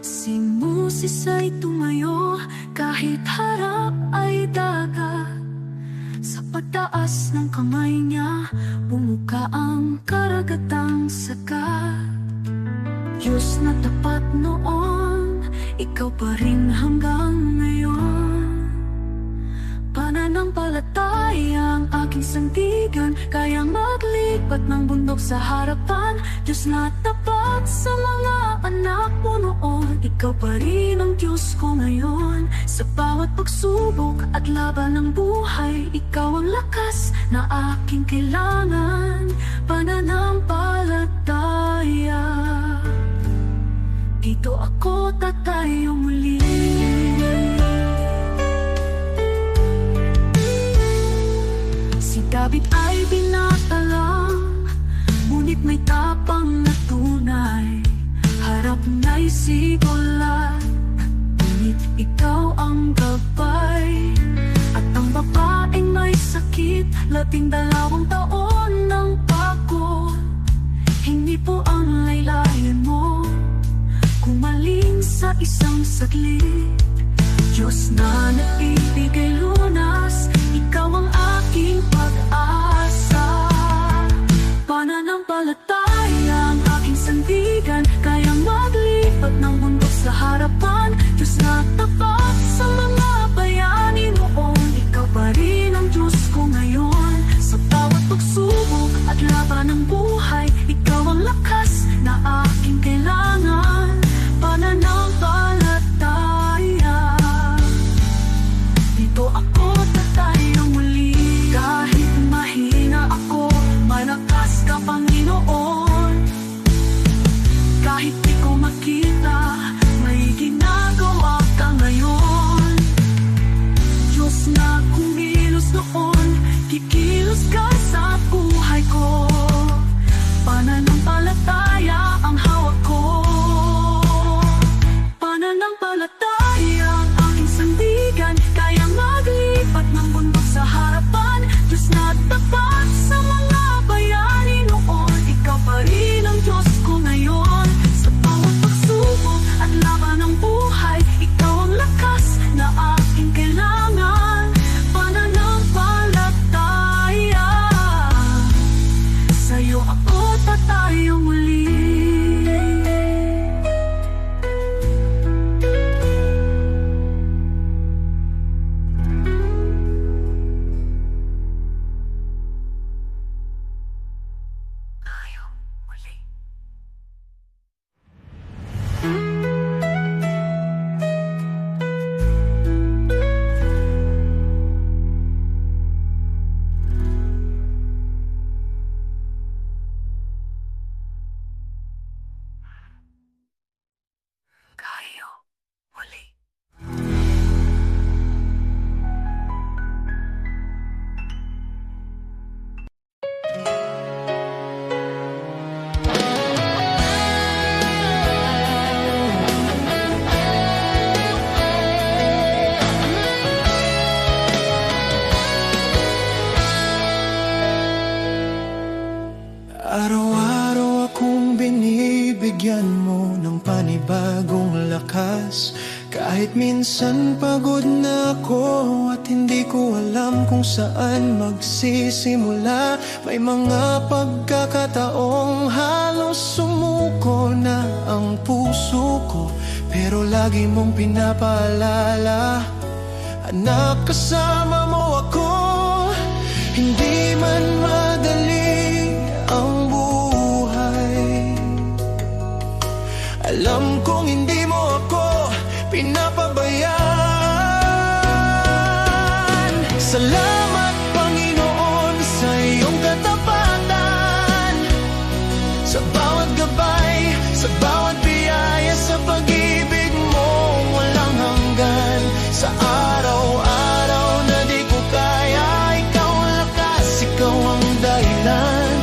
Si Moses ay tumayo, kahit harap ay dagat. Sa pagtaas ng kamay niya, bumuka ang karagatang sagat. Diyos na tapat noon, ikaw pa rin hanggang ngayon. Pananampalataya ang aking sandigan, kayang maglipat ng bundok sa harapan. Diyos na tapat sa mga anak mo noon, ikaw pa rin ang Diyos ko ngayon. Sa bawat pagsubok at laban ng buhay, ikaw ang lakas na aking kailangan. Pananampalataya, dito ako tatayo muli. Si David ay binata lang, ngunit may tapang na tunay. Harap na'y sigulat, ngunit ikaw ang gabay. At ang babaeng may sakit, 12 taon ng pagod. Hindi po ang laylayan mo, kumaling sa isang saglit. Diyos na nagbibigay lunas, ikaw ang aking ka sa buhay ko. Pananampalataya ang hawak ko. Pananampalataya ang aking sandigan, kaya maglipat ng bundok sa harapan. Diyos na tapat sa mga bayani noon, ikaw pa rin ang Diyos ko ngayon. Sa bawat pagsubok at laban ng buhay, ikaw ang lakas na aking kailangan. Pananampalataya, sa'yo ako tatayo muli. Tayo muli. Tayo muli. Araw-araw akong binibigyan mo ng panibagong lakas. Kahit minsan pagod na ako at hindi ko alam kung saan magsisimula. May mga pagkakataong halos sumuko na ang puso ko, pero lagi mong pinapaalala, anak, kasama mo ako. Hindi man madali ang buhay, alam kong hindi mo ako pinapabayaan. Salamat, Panginoon, sa iyong katapatan, sa bawat gabay, sa bawat biyaya, sa pag-ibig mo walang hanggan. Sa araw-araw na di ko kaya, ikaw ang lakas, ikaw ang dahilan.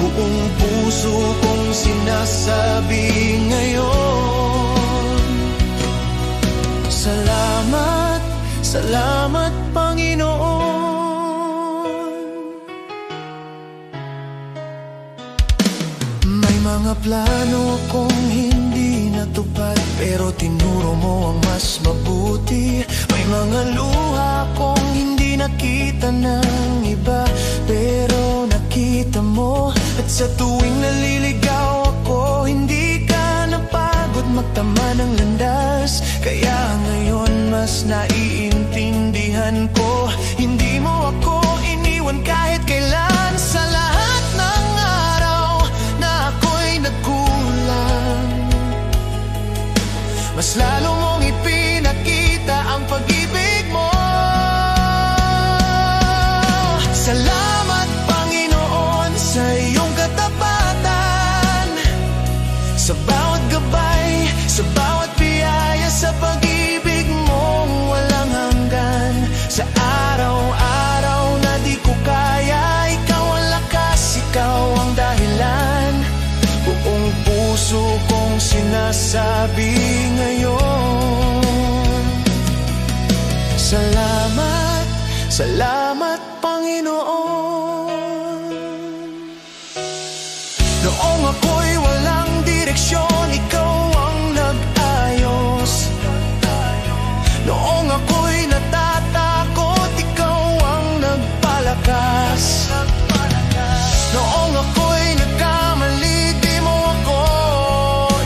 Buong puso kong sinasabi ngayon, salamat, salamat, Panginoon. May mga plano akong hindi natupad, pero tinuro mo ang mas mabuti. May mga luha akong hindi nakita ng iba, pero nakita mo. At sa tuwing naliligaw ako, hindi ka napagod magtama ng landas. Kaya ngayon mas naiintindihan ko, hindi mo ako iniwan kahit kailan. Sa lahat ng araw na ako'y nagkulang, mas lalo mong ipinakita ang pag-ibig mo. Salamat, Panginoon, sa iyong katapatan, sa bawat gabay, sa bawat biyaya, sa pag-ibig mong walang hanggan. Sa araw-araw na di ko kaya, ikaw ang lakas, ikaw ang dahilan. Buong puso kong sinasabi ngayon, salamat, salamat, Panginoon. Noong ako'y walang direksyon, ikaw ang nag-ayos. Noong ako'y natatakot, ikaw ang nagpalakas. Noong ako'y nagkamali, di mo ako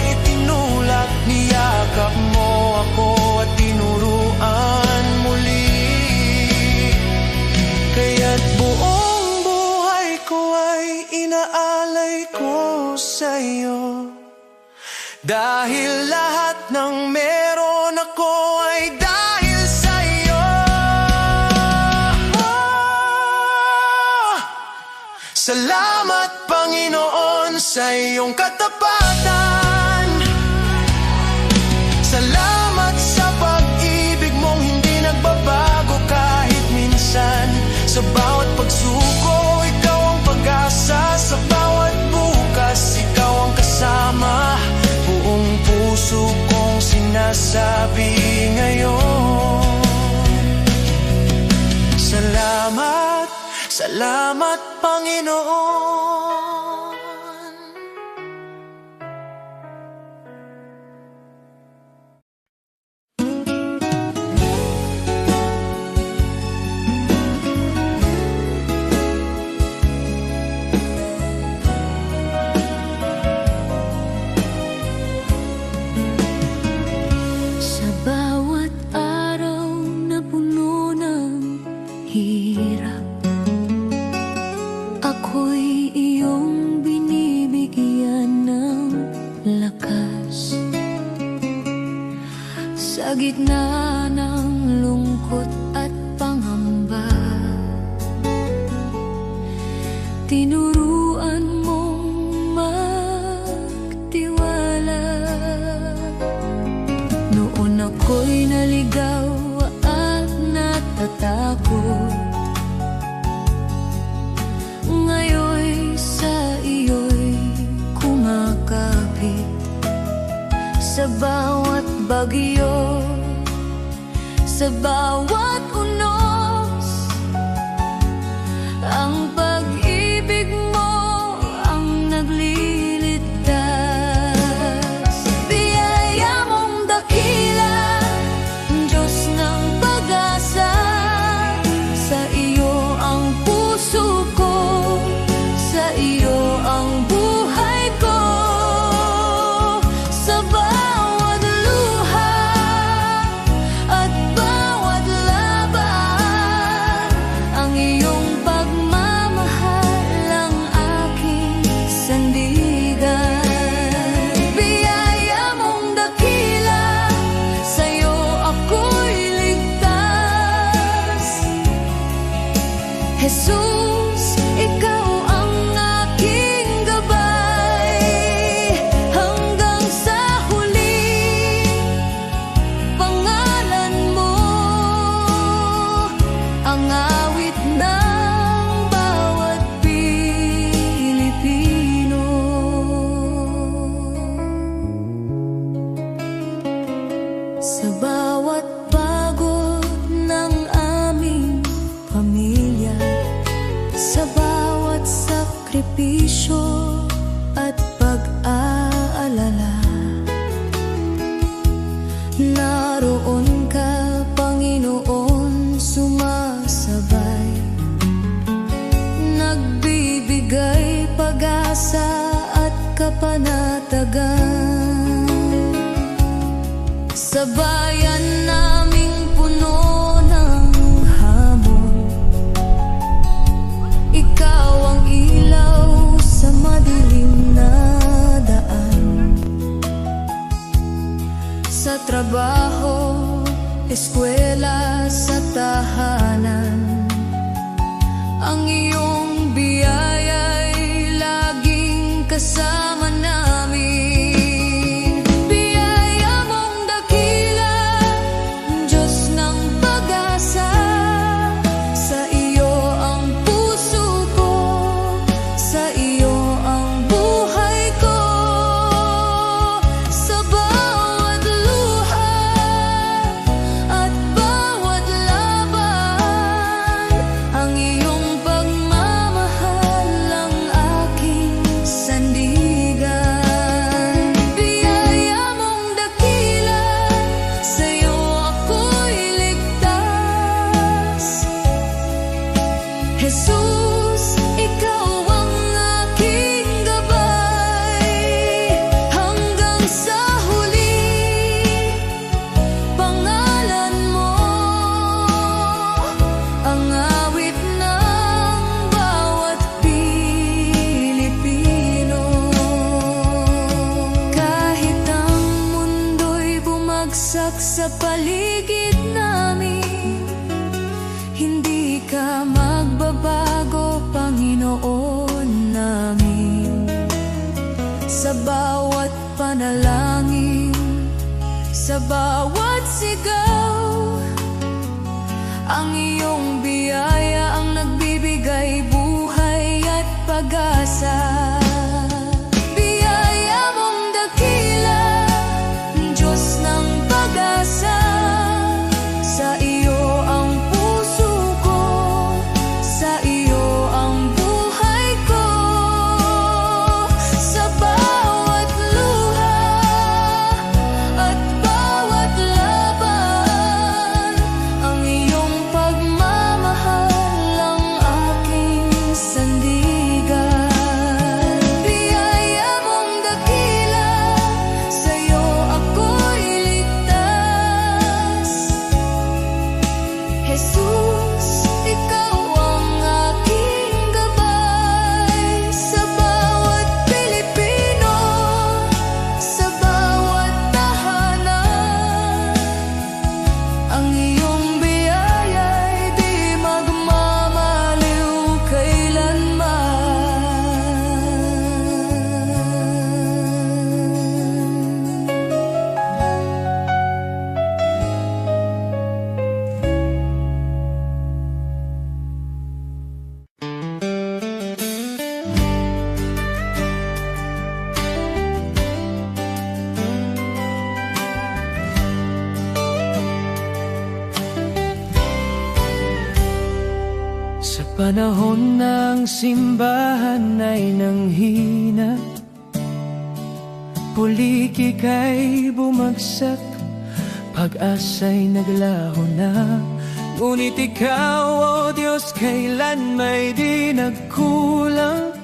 itinulak. Niyakap mo ako at tinuruan muli. Kaya't buong buhay ko ay inaalay ko sa'yo, dahil lahat ng meron ako ay dahil sa'yo. Salamat, Panginoon, sa iyong katapatan. Salamat sa pag-ibig mong hindi nagbabago kahit minsan. Sa bawat pagsubok Salamat, Panginoon. Sa bawat araw na puno ng hirap, ako'y iyong binibigyan ng lakas. Sa gitna ng lungkot at pangamba, tinuruan mong magtiwala. Noon ako'y naligaw at natatakot, ngayon sa iyo'y kumakapit. Sa bawat bagyo, sa bawat unos, ang pag-ibig mo ang nagliligtas. Biyaya mong dakila, Diyos ng pag-asa, sa iyo ang puso ko, sa iyo ang buhay ko. Sa bawat luha at bawat laban, ang iyong pagmamahal ang aking sandigan. Biyaya mong dakila, sa'yo ako'y ligtas. Jesus, ikaw ang aking gabay, hanggang sa huli. Pangalan mo ang awit ng bawat Pilipino. Sa bawat pagod ng aming pamilya, sa bawat sakripisyo at pag-aalala, naroon ka, Panginoon, sumasabay, nagbibigay pag-asa at kapanatagan. Sa bayan naming puno ng hamon, ikaw ang ilaw sa madilim na daan. Sa trabaho, eskwela, sa tahanan, ang iyong biyaya'y laging kasama namin. Biyaya mong dakila, Diyos ng pag-asa, sa iyo ang puso ko, sa iyo ang buhay ko. Sa bawat luha at bawat laban, ang iyong pagmamahal ang aking sandigan. Panahon ng simbahan ay nanghina, pulikika'y bumagsak, pag-asa'y naglaho na. Ngunit ikaw, o Diyos, kailan may di nagkulang.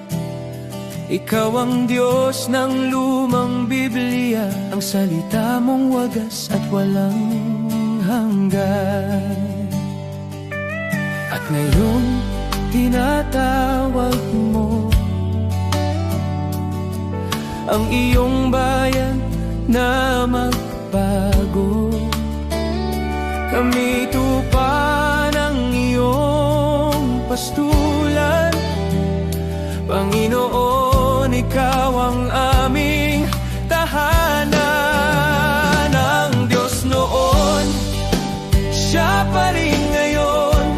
Ikaw ang Diyos ng lumang Biblia, ang salita mong wagas at walang hanggan. At ngayon, tinatawag mo ang iyong bayan na magbago. Kami tupa ng iyong pastulan, Panginoon, ikaw ang aming tahanan. Ang Diyos noon, Siya pa rin ngayon,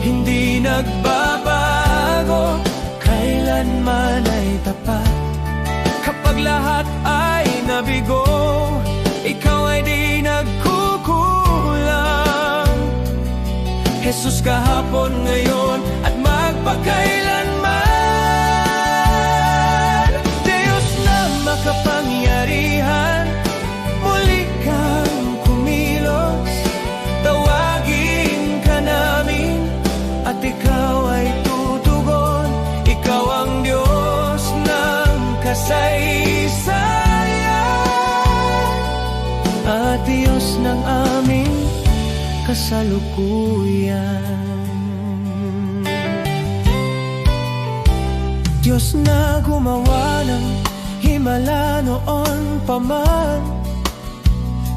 hindi nagbabago, kailanman ay tapat. Kapag lahat ay nabigo, ikaw ay di nagkukulang. Jesus, kahapon, ngayon at magpakailanman. Diyos na makapangyarihan, muli kang kumilos. Tawagin ka namin at ikaw ay tutugon. Ikaw ang Diyos ng kasaysayan at Diyos ng aming kasalukuyan. Diyos na gumawa ng himala noon pa man,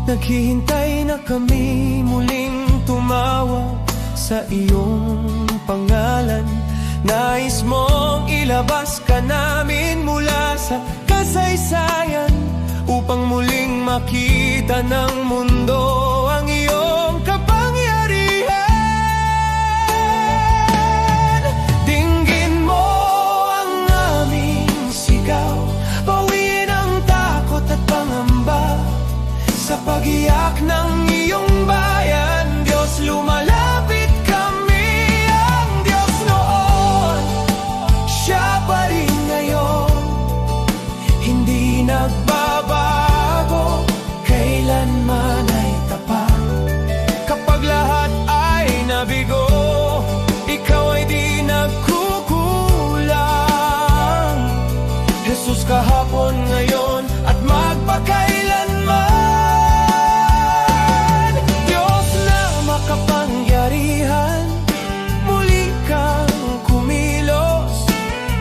naghihintay na kami muling tumawag sa iyong pangalan. Nais mong ilabas ka namin mula sa kasaysayan, upang muling makita ng mundo ang iyong kapangyarihan. Dinggin mo ang aming sigaw, bawiin ang takot at pangamba. Sa pag-iyak ng iyong bayan, Diyos, lumalapit kami. Ang Diyos noon, Siya pa rin ngayon, hindi nagbabago, kailanman ay tapat. Kapag lahat ay nabigo, ikaw ay di nagkukulang. Jesus, kahapon, ngayon at magpakailanman. Diyos na makapangyarihan, muli kang kumilos.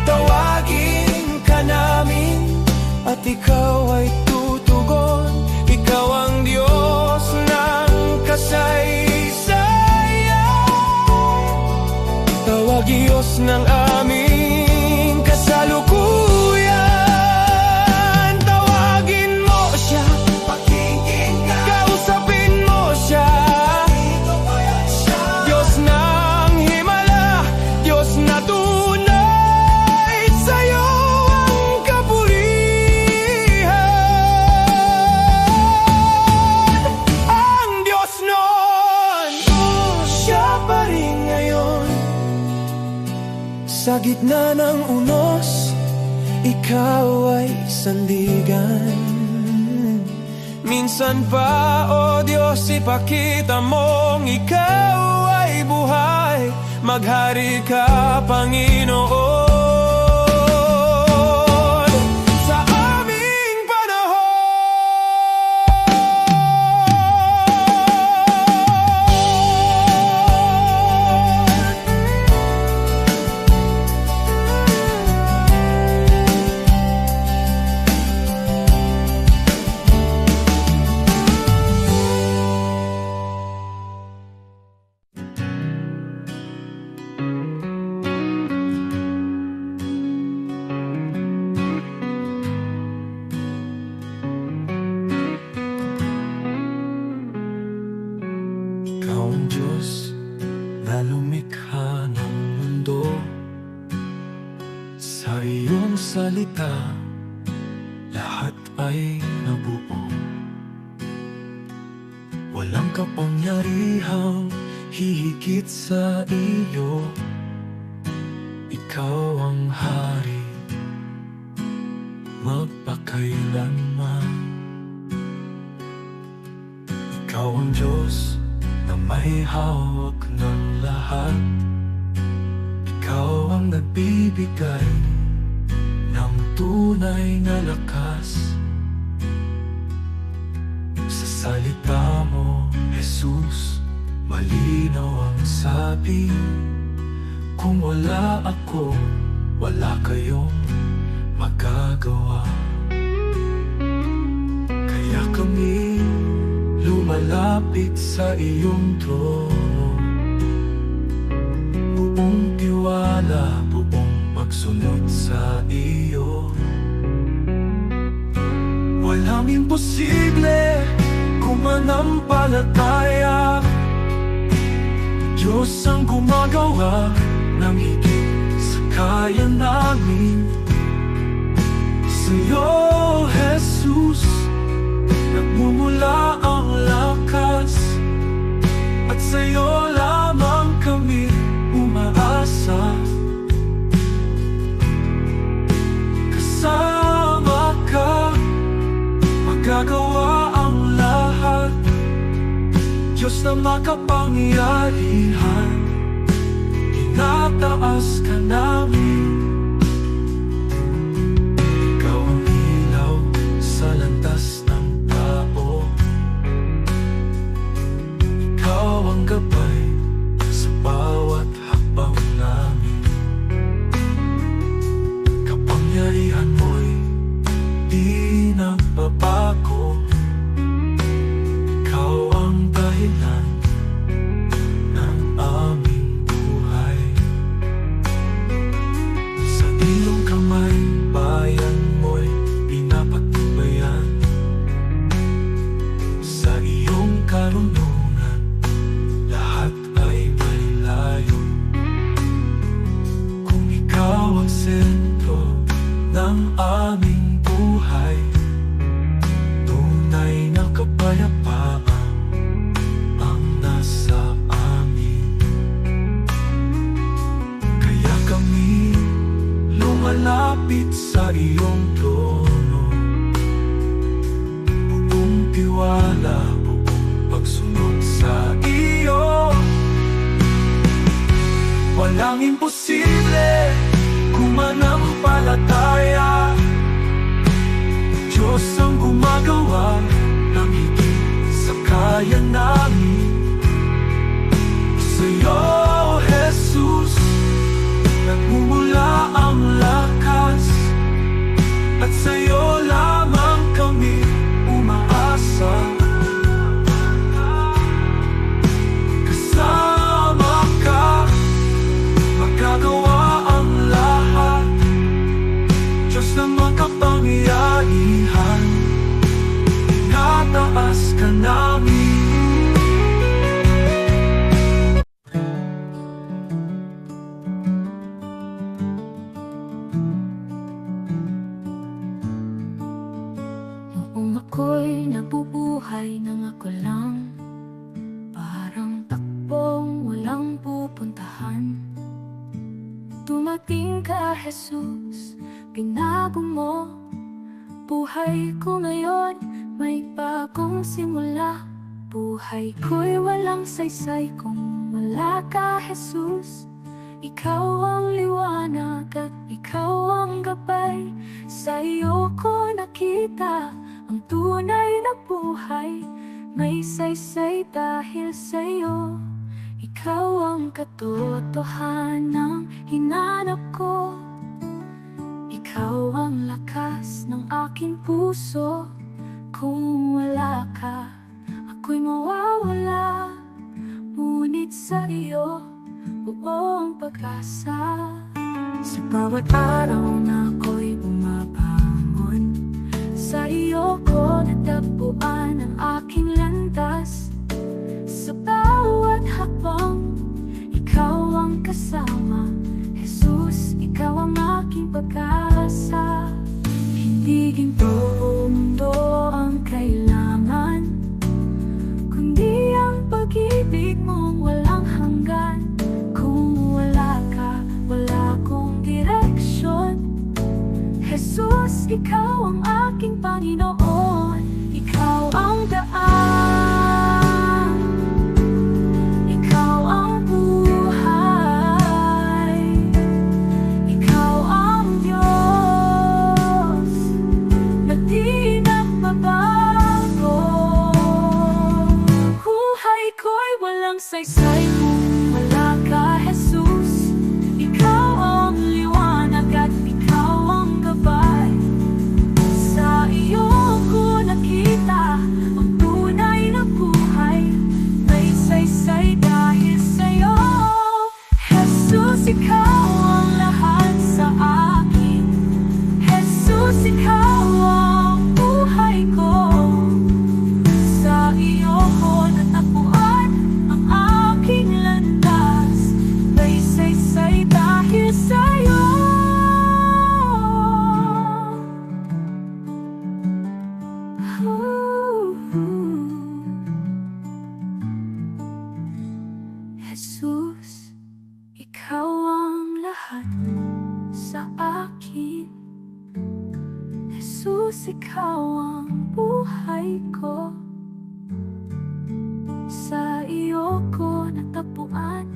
Tawagin ka namin at ikaw ay tutugon. Ikaw ang Diyos ng kasaysayan, tawag Diyos ng aming kasalukuyan. Tawagin mo Siya, pakinggan, kausapin mo Siya. Diyos ng himala, Diyos na tunay, sa'yo ang kapurihan. Ang Diyos noon, Siya pa rin ngayon. Sa gitna ng unos, ikaw ay sandigan. Minsan pa, o Diyos, ipakita mong ikaw ay buhay. Maghari ka, Panginoon, sa aming panahon. Ikaw ang Diyos na lumikha ng mundo. Sa iyong salita, lahat ay nabuo. Walang kapangyarihang hihigit sa iyo. Ikaw ang hari magpakailanman. Ikaw ang Diyos na may hawak ng lahat. Ikaw ang nagbibigay ng tunay na lakas. Sa salita mo, Jesus, malinaw ang sabi, kung wala ako, wala kayong magagawa. Kaya kami lumalapit sa iyong trono, buong tiwala, buong pagsunod sa iyo. Walang imposible kung manampalataya. Diyos ang gumagawa ng higit sa kaya namin. Sa'yo, Jesus, nagmumula ang lakas, at sa'yo lamang kami umaasa. Kasama ka, magagawa ang lahat. Diyos na makapangyarihan, inataas ka namin. Ikaw ang ilaw sa landas ng tao. Ikaw ang gabay sa bawat hakbang namin. Kapangyarihan mo'y di nagbabago. Ikaw ang dahilan ng aming buhay. Sa iyong kamay, bayan mo'y pinapatubayan. Sa iyong karunungan, lahat ay may layo. Kung ikaw ang sentro ng aming buhay, tunay na kapayapaan ang nasa amin. Kaya kami lumalapit sa iyong trono, buong tiwala, buong pagsunod sa iyo. Walang imposible kung manampalataya. Diyos ang gumagawa ng higit sa kaya namin. Sa'yo, Jesus, nagmumula ang lakas, at sa'yo lamang kami umaasa. Kasama ka, magagawa ang lahat. Diyos na makapangyarihan, inataas ka namin. Noong ako'y nabubuhay nang ako lang, parang takbong walang pupuntahan. Dumating ka, Jesus, binago mo buhay ko ngayon, may bagong simula. Buhay ko'y walang saysay kung wala ka, Jesus. Ikaw ang liwanag at ikaw ang gabay. Sa iyo ko nakita ang tunay na buhay. May saysay dahil sa iyo. Ikaw ang katotohanan hinanap ko. Ikaw ang lakas ng aking puso. Kung wala ka, ako'y mawawala. Ngunit sa iyo, buong pag-asa. Sa bawat araw na ako'y bumabangon, sa iyo ko natagpuan ang aking landas. Sa bawat hakbang, ikaw ang kasama. Jesus, ikaw ang aking pag-asa. Hindi ginto o mundo ang kailangan, kundi ang pag-ibig mong walang hanggan. Kung wala ka, wala akong ikaw ang aking Panginoon. Ikaw ang daan, ikaw ang buhay, ikaw ang Diyos na di nagbabago. Buhay ko'y walang saysay kung wala ka, Jesus. Ikaw ang liwanag at ikaw ang gabay. Sa iyo ko nakita ang tunay na buhay. May saysay dahil sa'yo, Jesus. Ikaw ang lahat sa akin, Jesus. Ikaw ang buhay ko. Sa iyo ko natagpuan ang aking landas. May saysay dahil sa'yo. Jesus, ikaw ang lahat sa akin. Jesus, ikaw ang buhay ko. Sa iyo ko natagpuan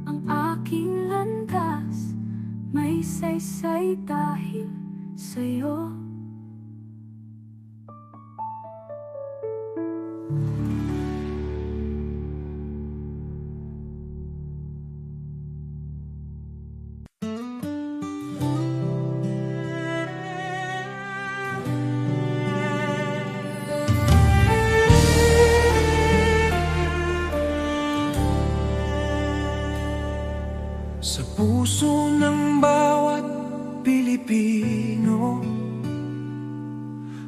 ang aking landas. May saysay dahil sa'yo. Sa puso ng bawat Pilipino,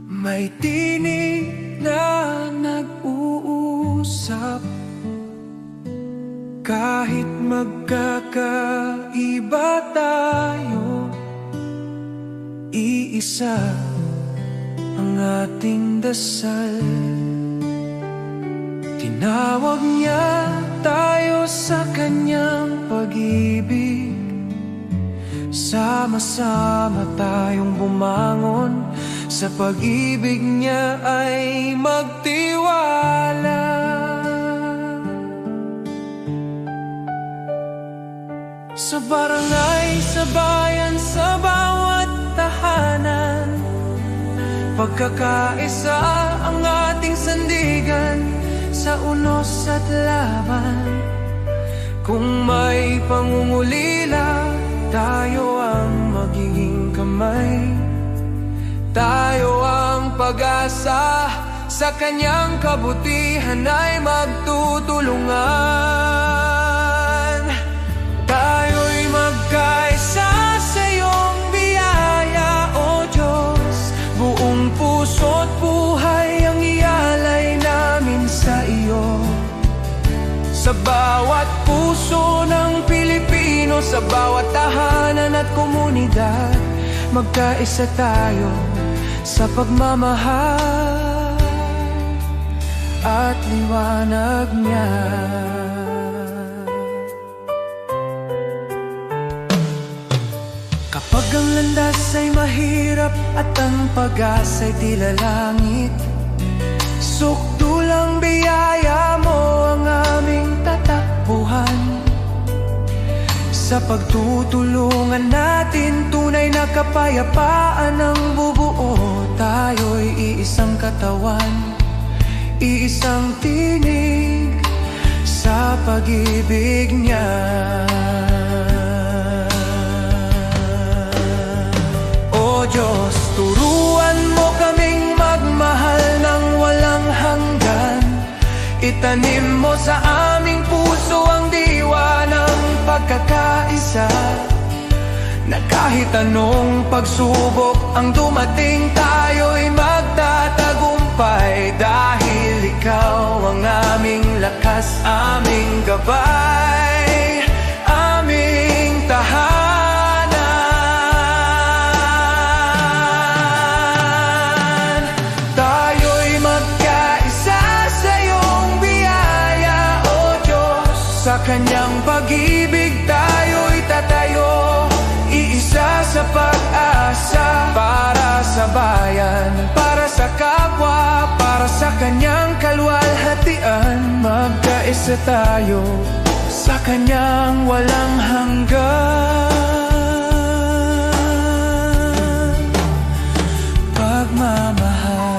may tinig na nag-uusap. Kahit magkakaiba tayo, iisa ang ating dasal. Tinawag niya tayo sa kanyang pag-ibig. Sama-sama tayong bumangon. Sa pag-ibig niya ay magtiwala. Sa barangay, sa bayan, sa bawat tahanan, pagkakaisa ang ating sandigan. Sa unos at laban, kung may pangungulila, tayo ang magiging kamay. Tayo ang pag-asa, sa kanyang kabutihan ay magtutulungan. Tayo'y magkaisa sa iyong biyaya, O Diyos. Buong puso't buhay ang ialay namin sa iyo. Sa bawat puso ng Pilipino, sa bawat tahanan at komunidad, magkaisa tayo sa pagmamahal at liwanag niya. Kapag ang landas ay mahirap at ang pag-asa'y tila langit, sukdulang biyaya mo ang aming tatakbuhan. Sa pagtutulungan natin, tunay na kapayapaan ang bubuo. Tayo'y iisang katawan, iisang tinig sa pag-ibig niya. O Diyos, turuan mo kaming magmahal ng walang hanggan. Itanim mo sa aming puso ang diwa ng pagkakaisa, na kahit anong pagsubok ang dumating, tayo'y magtatagumpay. Dahil ikaw ang aming lakas, aming gabay, aming tahanan. Tayo'y magkaisa sa iyong biyaya, O Diyos. Sa kanyang pag-ibig tayo'y tatayo, iisa sa pag-asa para sa sa kanyang kalwalhatian, magkaisa tayo sa kanyang walang hanggan pagmamahal.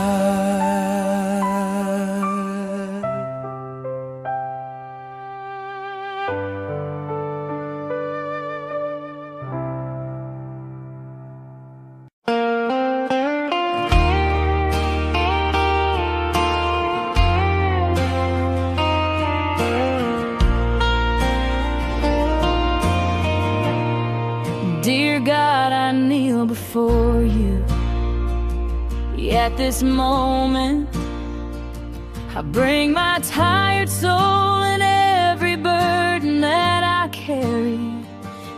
Dear God, I kneel before you. At this moment, I bring my tired soul and every burden that I carry.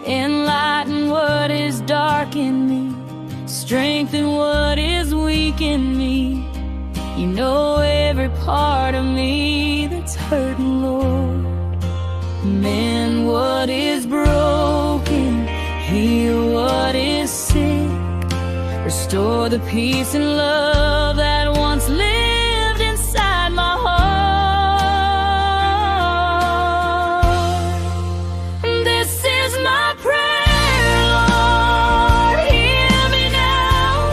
Enlighten what is dark in me, strengthen what is weak in me. You know every part of me that's hurting, Lord. Mend what is broken, heal what is sick, restore the peace and love that once lived inside my heart. This is my prayer, Lord, hear me now.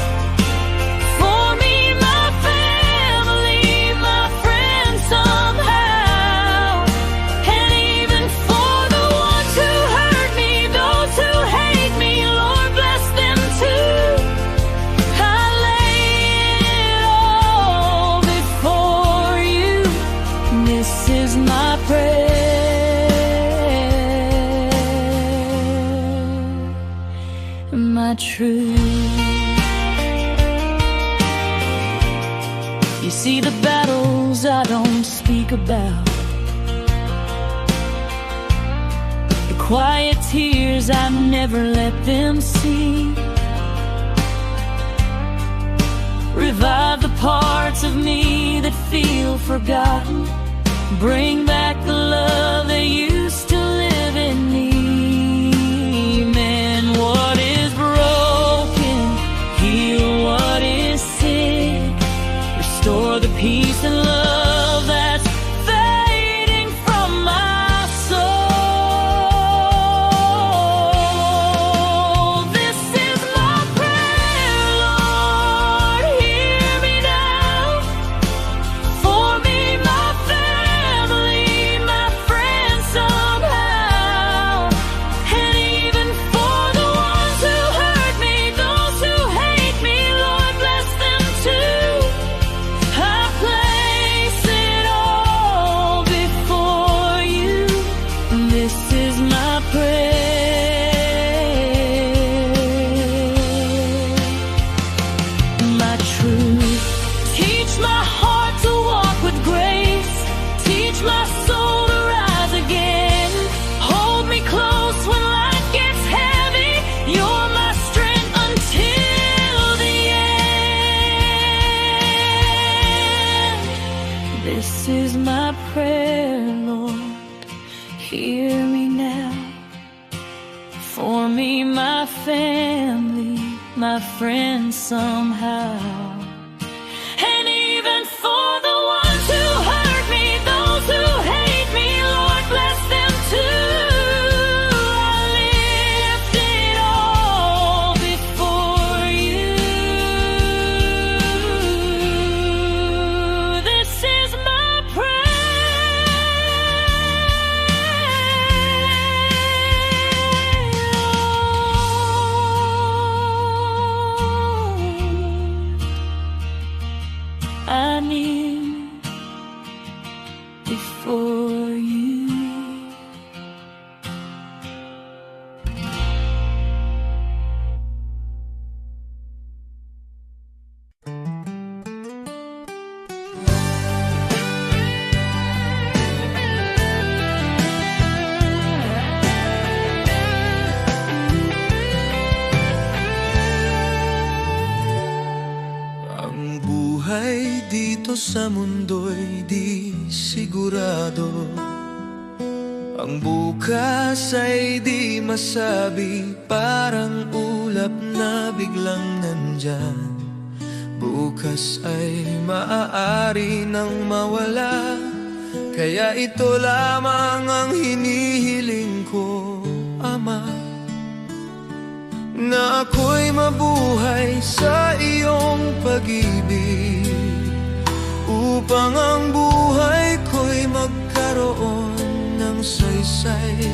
For me, my family, my friends somehow, and even for the ones who hurt me, those who hate me, Lord, bless them too. I lay it all before you. This is my prayer, my truth. You see the battles I don't speak about, the quiet tears I never let them see. Revive the parts of me that feel forgotten. Bring back the love that used to live in me. Mend what is broken, heal what is sick, restore the peace and love that's fading from my soul. This is my prayer, Lord, hear me now. For me, my family, my friends somehow, and even for the ones who hurt me, those who hate me, Lord, bless them too. I place it all before you. This is my prayer, my truth. Teach my heart to walk with grace. Teach my soul to rise again. Hold me close when life gets heavy. You're my strength until the end. This is my prayer, Lord, hear me now. For me, my family, my friends somehow, and even for the ones who hurt me, those who hate me, Lord, bless them too. I lift it all before you. This is my prayer. I kneel before you. Ang buhay dito sa mundo'y di sigurado. Ang bukas ay di masabi, parang ulap na biglang nandyan. bukas ay maaari nang mawala. Kaya ito lamang ang hinihiling ko, Ama, na ako'y mabuhay sa iyong pag-ibig, upang ang buhay ko'y magkaroon ng saysay.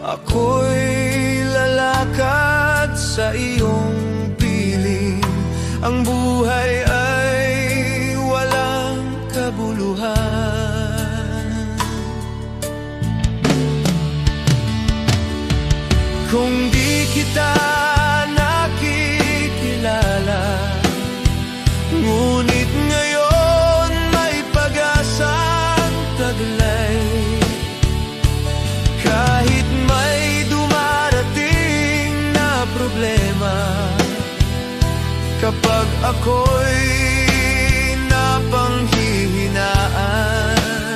Ako'y lalakad sa iyong piling, ang buhay ay walang kabuluhan. Kung di kita nakikilala, ngunit ngayon may pag-asang taglay. Kahit may dumarating na problema, kapag ako'y napanghihinaan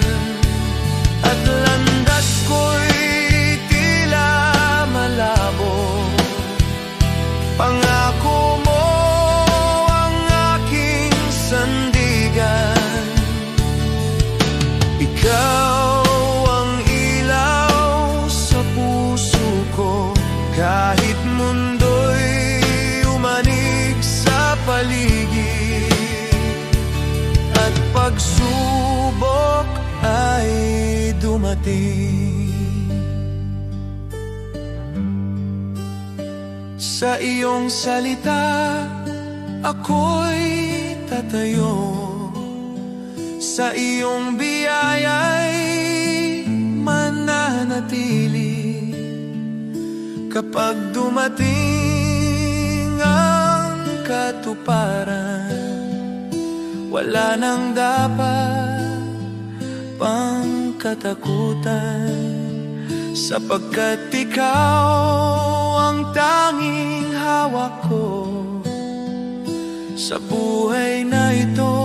at landas ko'y tila malabo, pangako mo ang aking sandigan. Ikaw ang ilaw sa puso ko, kahit mundo'y umanig sa paligid at pagsubok ay dumating. Sa iyong salita ako'y tatayo, sa iyong biyaya'y mananatili. Kapag dumating ang katuparan, wala nang dapat pang katakutan, sapagkat ikaw ang tanging hawak ko sa buhay na ito.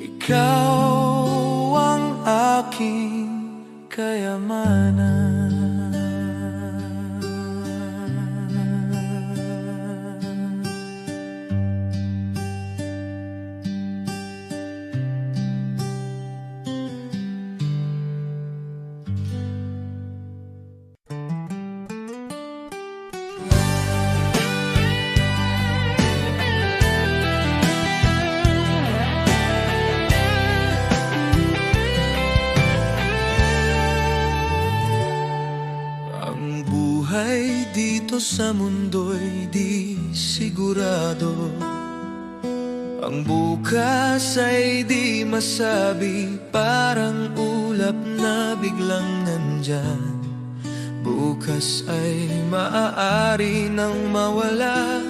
Ikaw ang aking kayamanan. Dito sa mundo'y di sigurado, ang bukas ay di masabi, parang ulap na biglang nandyan. Bukas ay maaari nang mawala,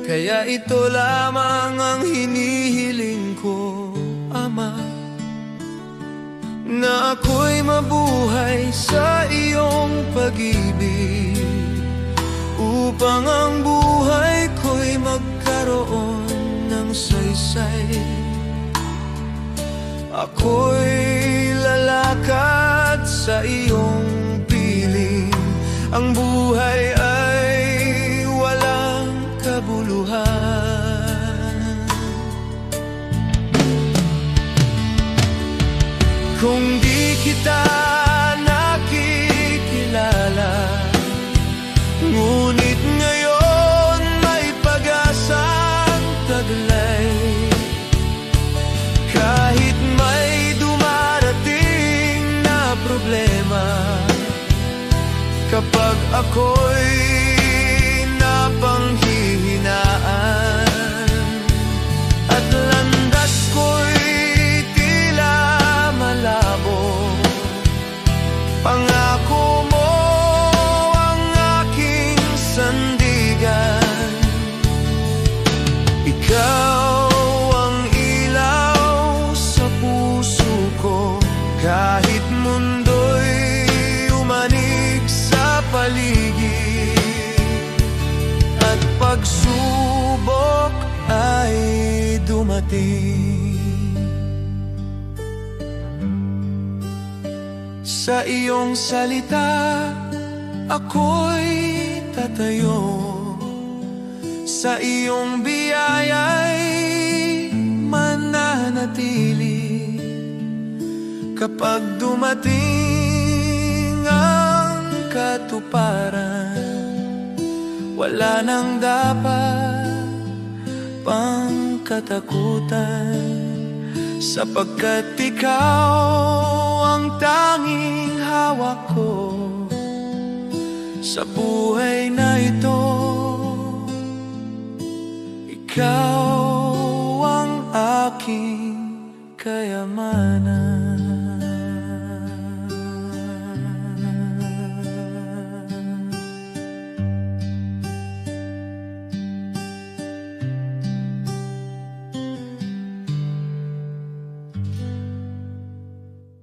kaya ito lamang ang hinihiling ko, Ama, na ako'y mabuhay sa iyong pag-ibig, upang ang buhay ko'y magkaroon ng saysay. Ako'y lalakad sa iyong piling, ang buhay ay walang kabuluhan. Kung di kita nakikilala, ngunit ngayon may pag-asang taglay. Kahit may dumarating na problema, kapag ako'y napanghihinaan at landas ko'y tila malabo, pangako mo ang aking sandigan. Ikaw ang ilaw sa puso ko, kahit mundo'y umanig sa paligid at pagsubok ay dumating. Sa iyong salita ako'y tatayo, sa iyong biyaya'y mananatili. Kapag dumating ang katuparan, wala nang dapat pang katakutan, sapagkat ikaw ang tanging hawak ko sa buhay na ito. Ikaw ang aking kayamanan.